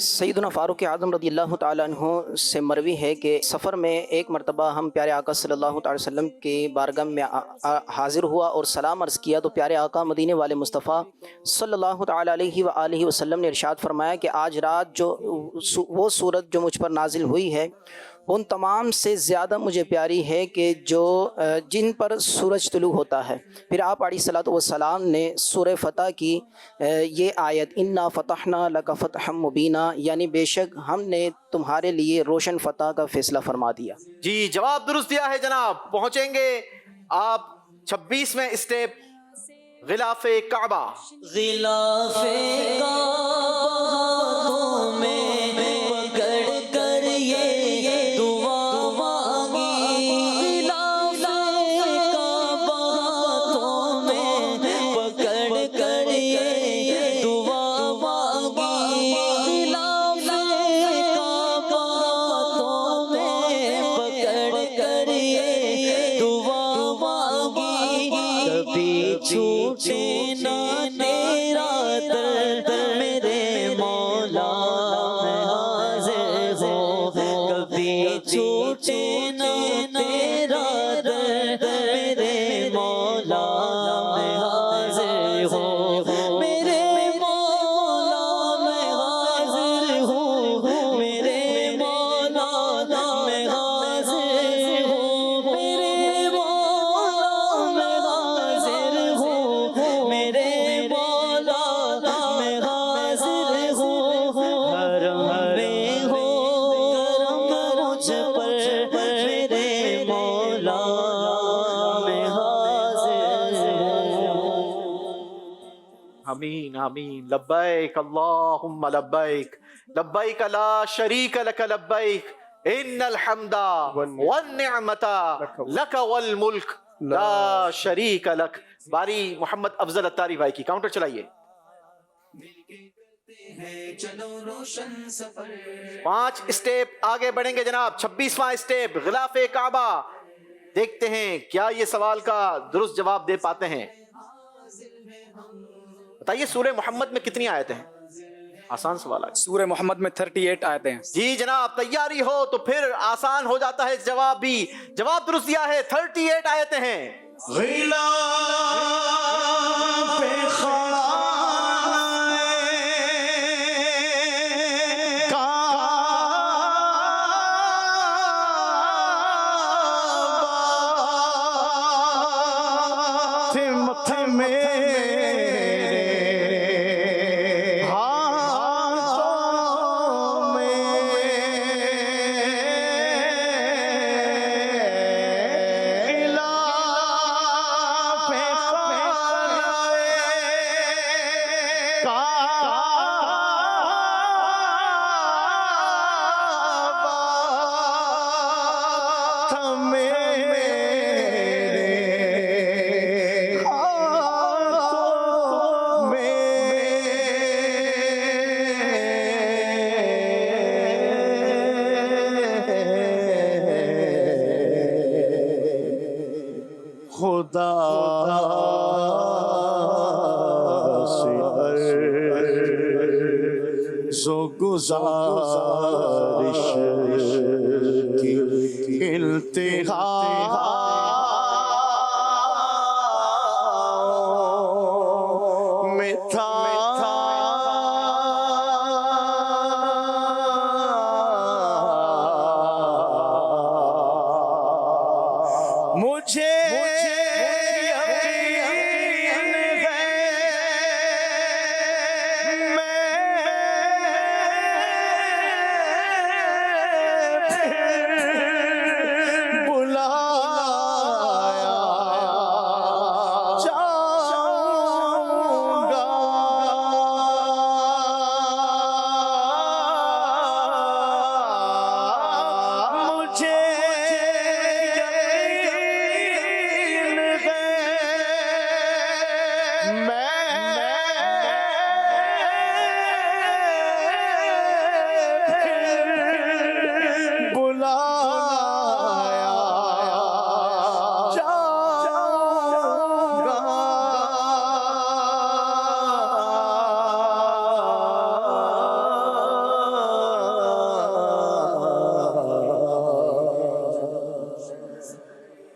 سیدنا فاروق اعظم رضی اللہ تعالیٰ عنہ سے مروی ہے کہ سفر میں ایک مرتبہ ہم پیارے آقا صلی اللہ تعالی وسلم کی بارگاہ میں حاضر ہوا اور سلام عرض کیا، تو پیارے آقا مدینے والے مصطفیٰ صلی اللہ تعالی علیہ وآلہ وسلم نے ارشاد فرمایا کہ آج رات جو وہ سورت جو مجھ پر نازل ہوئی ہے ان تمام سے زیادہ مجھے پیاری ہے کہ جو جن پر سورج طلوع ہوتا ہے۔ پھر آپ علیہ الصلوۃ والسلام نے سورہ فتح کی یہ آیت انا فتحنا لک فتحا مبینا، یعنی بے شک ہم نے تمہارے لیے روشن فتح کا فیصلہ فرما دیا۔ جی جواب درست دیا ہے جناب۔ پہنچیں گے آپ 26ویں اسٹیپ غلاف کعبہ۔ غلاف کعبہ میں پکڑ کر یہ دعا مانگی، غلاف کعبہ میں پکڑ کر یہ دعا مانگی، غلاف کعبہ میں پکڑ کر یہ دعا مانگی، کبھی چھوٹے نہ میرا درد میرے مولا میں حاضر ہوں، کبھی چھوٹے نہ میرا درد میرے مولا میں حاضر ہوں، میرے مولا میں حاضر ہوں، میرے مولا میں حاضر ہوں، میرے مولا میں حاضر ہوں، میرے مولا میں حاضر ہوں، حرم میں ہو کرم مجھ پر میرے مولا میں حاضر ہوں۔ آمین آمین۔ لبیک اللہم لبیک، لبیک لا شریک لک لبیک، ان الحمد والنعمت لک والملک لا شریک لک۔ باری محمد افضل اتاری بھائی کی، کاؤنٹر چلائیے۔ 5 اسٹیپ آگے بڑھیں گے جناب۔ 26واں اسٹیپ غلاف کعبہ۔ دیکھتے ہیں کیا یہ سوال کا درست جواب دے پاتے ہیں۔ بتائیے سورہ محمد میں کتنی آیتیں ہیں؟ آسان سوال ہے۔ سورہ محمد میں 38 آیتیں ہیں۔ جی جناب، تیاری ہو تو پھر آسان ہو جاتا ہے جواب بھی۔ جواب درست دیا ہے، 38 آیتیں ہیں۔ خدا سے عرض و گزارش کی التہا میں تھا، مجھے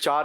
4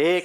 1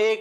1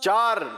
4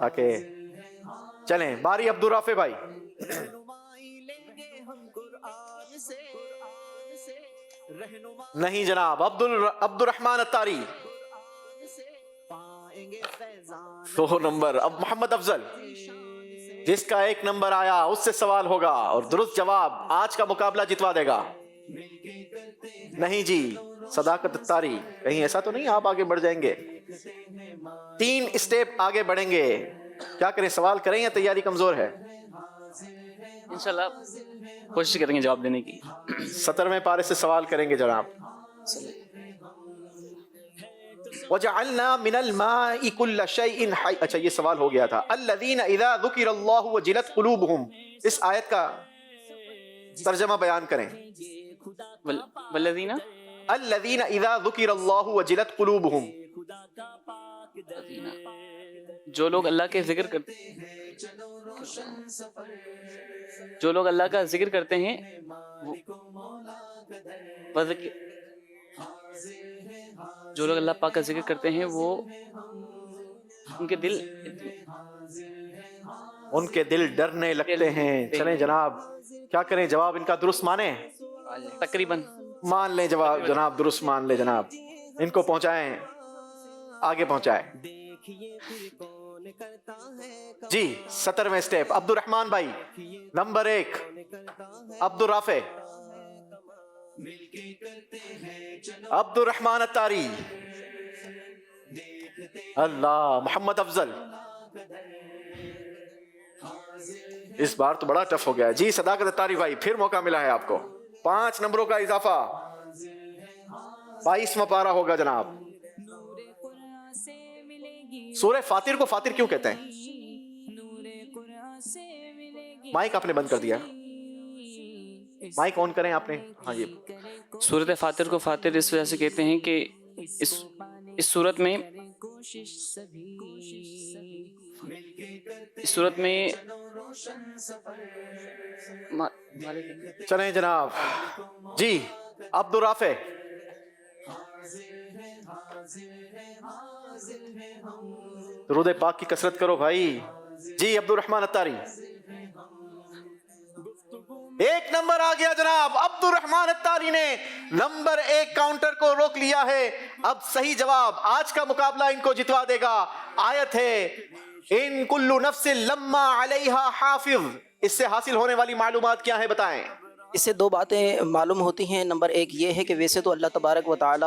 تاکہ چلیں باری عبدالرافع بھائی. نہیں جناب. عبدالرحمن اتاری 2 نمبر. اب محمد افضل جس کا 1 نمبر آیا اس سے سوال ہوگا اور درست جواب آج کا مقابلہ جتوا دے گا. نہیں جی صداقت اتاری کہیں ایسا تو نہیں آپ آگے بڑھ جائیں گے؟ 3 اسٹیپ آگے بڑھیں گے. کیا کریں سوال کریں یا تیاری کمزور ہے؟ انشاءاللہ کوشش کریں گے جواب دینے کی. 17ویں پارے سے سوال کریں گے جناب. وَجَعَلْنَا مِنَ الْمَاءِ كُلَّ شَيْءٍ حَيٍّ. اچھا یہ سوال ہو گیا تھا. الَّذِينَ إِذَا ذُكِرَ اللَّهُ وَجِلَتْ قُلُوبُهُمْ. اس آیت کا ترجمہ بیان کریں. والذین الَّذِينَ إِذَا ذُكِرَ اللَّهُ وَجِلَتْ قُلُوبُهُمْ. جو لوگ اللہ کے ذکر کرتے جو لوگ اللہ کا ذکر کرتے ہیں جو لوگ اللہ پاک کا ذکر کرتے ہیں وہ ان کے دل ڈرنے لگتے ہیں. چلیں جناب کیا کریں جواب ان کا درست مانیں؟ تقریباً مان لیں جواب جناب درست مان لیں جناب. ان کو پہنچائیں آگے پہنچائیں. جی 17ویں سٹیپ عبدالرحمن بھائی نمبر 1. عبدالرافع عبدالرحمن اتاری اللہ محمد افضل. اس بار تو بڑا ٹف ہو گیا. جی صداقت اتاری بھائی پھر موقع ملا ہے آپ کو. 5 نمبروں کا اضافہ 22واں پارہ ہوگا جناب. سورہ فاطر کو فاطر کیوں کہتے ہیں؟ مائک آپ نے بند کر دیا. مائک آن کریں آپ نے. ہاں جی. سورۃ فاطر کو فاطر اس وجہ سے کہتے ہیں کہ اس صورت میں چلیں جناب. جی عبدالرافع درود پاک کی کثرت کرو بھائی. جی عبدالرحمن اتاری 1 نمبر آ گیا جناب. عبدالرحمن اتاری نے نمبر 1 کاؤنٹر کو روک لیا ہے. اب صحیح جواب آج کا مقابلہ ان کو جتوا دے گا. آیت ہے ان کل نفس لما علیہا حافظ. اس سے حاصل ہونے والی معلومات کیا ہیں بتائیں؟ اس سے 2 باتیں معلوم ہوتی ہیں. نمبر 1 یہ ہے کہ ویسے تو اللہ تبارک و تعالی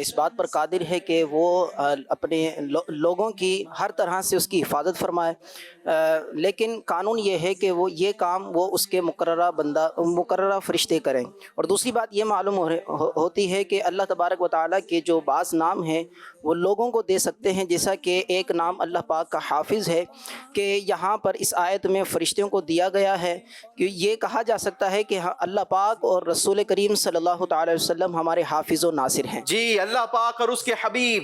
اس بات پر قادر ہے کہ وہ اپنے لوگوں کی ہر طرح سے اس کی حفاظت فرمائے، لیکن قانون یہ ہے کہ وہ یہ کام وہ اس کے مقررہ فرشتے کریں. اور دوسری بات یہ معلوم ہوتی ہے کہ اللہ تبارک و تعالی کے جو بعض نام ہیں وہ لوگوں کو دے سکتے ہیں، جیسا کہ ایک نام اللہ پاک کا حافظ ہے کہ یہاں پر اس آیت میں فرشتوں کو دیا گیا ہے کہ یہ کہا جا سکتا ہے کہ اللہ پاک اور رسول کریم صلی اللہ تعالی وسلم ہمارے حافظ و ناصر ہیں. جی اللہ پاک اور اس کے حبیب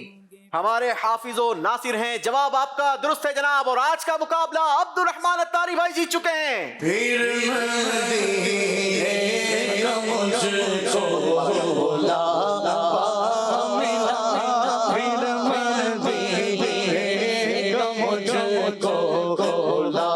ہمارے حافظ و ناصر ہیں. جواب آپ کا درست ہے جناب. اور آج کا مقابلہ عبدالرحمن اتاری بھائی جیت چکے ہیں. پھر مدینے کا مجھ کو بلا پھر مدینے کا مجھ کو بلا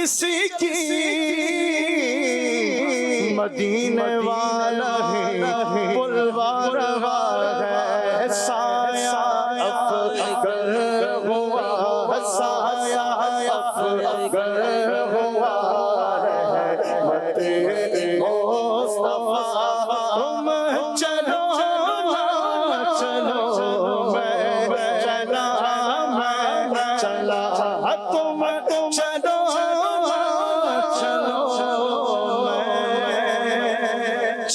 کسی کی مدینے والا ہے بلوار ہے سایہ افغر ہوا سایہ افغر ہوا رحمت مصطفیٰ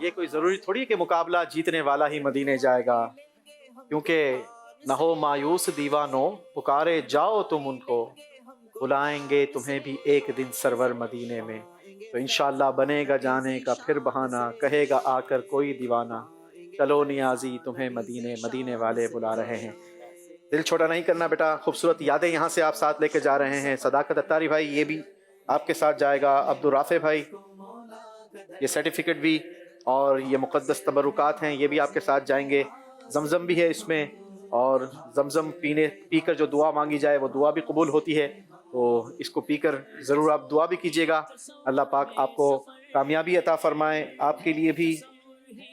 یہ کوئی ضروری تھوڑی کہ مقابلہ جیتنے والا ہی مدینے جائے گا، کیونکہ نہ ہو مایوس دیوانوں، پکارے جاؤ تم ان کو، بلائیں گے تمہیں بھی ایک دن سرور مدینے میں۔ تو انشاءاللہ بنے گا جانے کا پھر بہانہ، کہے گا آ کر کوئی دیوانہ، چلو نیازی تمہیں مدینے، مدینے والے بلا رہے ہیں۔ دل چھوٹا نہیں کرنا بیٹا، خوبصورت یادیں یہاں سے آپ ساتھ لے کے جا رہے ہیں۔ صداقت اتاری بھائی یہ بھی آپ کے ساتھ جائے گا، عبدالرافع بھائی یہ سرٹیفکیٹ بھی اور یہ مقدس تبرکات ہیں یہ بھی آپ کے ساتھ جائیں گے۔ زمزم بھی ہے اس میں، اور زمزم پی کر جو دعا مانگی جائے وہ دعا بھی قبول ہوتی ہے، تو اس کو پی کر ضرور آپ دعا بھی کیجیے گا، اللہ پاک آپ کو کامیابی عطا فرمائے۔ آپ کے لیے بھی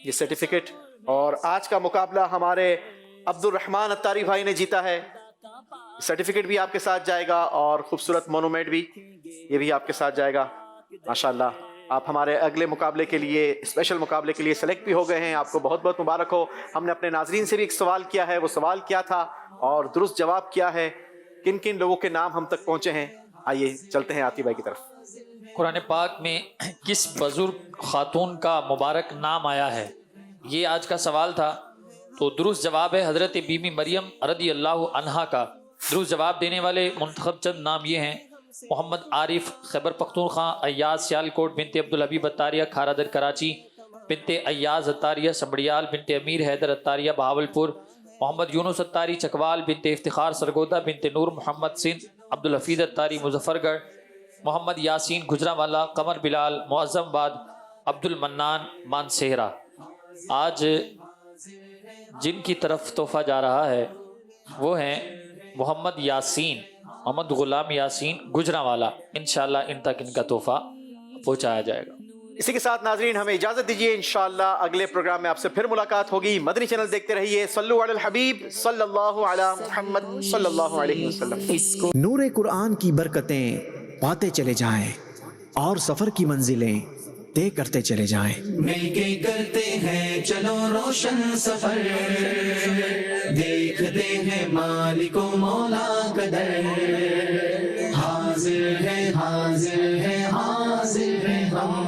یہ سرٹیفکیٹ، اور آج کا مقابلہ ہمارے عبدالرحمن اتاری بھائی نے جیتا ہے، سرٹیفکیٹ بھی آپ کے ساتھ جائے گا اور خوبصورت مونومنٹ بھی یہ بھی آپ کے ساتھ جائے گا۔ ماشاءاللہ آپ ہمارے اگلے مقابلے کے لیے، اسپیشل مقابلے کے لیے سلیکٹ بھی ہو گئے ہیں، آپ کو بہت بہت مبارک ہو۔ ہم نے اپنے ناظرین سے بھی ایک سوال کیا ہے، وہ سوال کیا تھا اور درست جواب کیا ہے، کن کن لوگوں کے نام ہم تک پہنچے ہیں، آئیے چلتے ہیں آتی بھائی کی طرف۔ قرآن پاک میں کس بزرگ خاتون کا مبارک نام آیا ہے، یہ آج کا سوال تھا۔ تو درست جواب ہے حضرت بی بی مریم رضی اللہ عنہا کا۔ درست جواب دینے والے منتخب چند نام یہ ہیں: محمد عارف خیبر پختونخوا، ایاز سیالکوٹ بنت عبدالحبیب اتاریہ کھارا در کراچی، بنت ایاز اتاریہ سمبڑیال، بنت امیر حیدر اتاریہ بہاولپور، محمد یونس اتاری چکوال، بنت افتخار سرگودا، بنت نور محمد سندھ، عبدالحفیظ اتاری مظفر گڑھ، محمد یاسین گجرانوالا، قمر بلال معظم آباد، عبد المنان مانسہرہ۔ آج جن کی طرف تحفہ جا رہا ہے وہ ہیں محمد یاسین، محمد غلام یاسین گجرانوالا۔ انشاءاللہ ان تک ان کا تحفہ پہنچایا جائے گا۔ اسی کے ساتھ ناظرین ہمیں اجازت دیجیے، انشاءاللہ اگلے پروگرام میں آپ سے پھر ملاقات ہوگی۔ مدنی چینل دیکھتے رہیے۔ صلو علی الحبیب صلی اللہ علی محمد صلی اللہ علیہ وسلم۔ نور قرآن کی برکتیں پاتے چلے جائیں اور سفر کی منزلیں طے کرتے چلے جائیں۔ مل کے کرتے ہیں چلو روشن سفر، دیکھتے ہیں مالک و مولا قدر، حاضر ہے حاضر ہے حاضر ہے ہم۔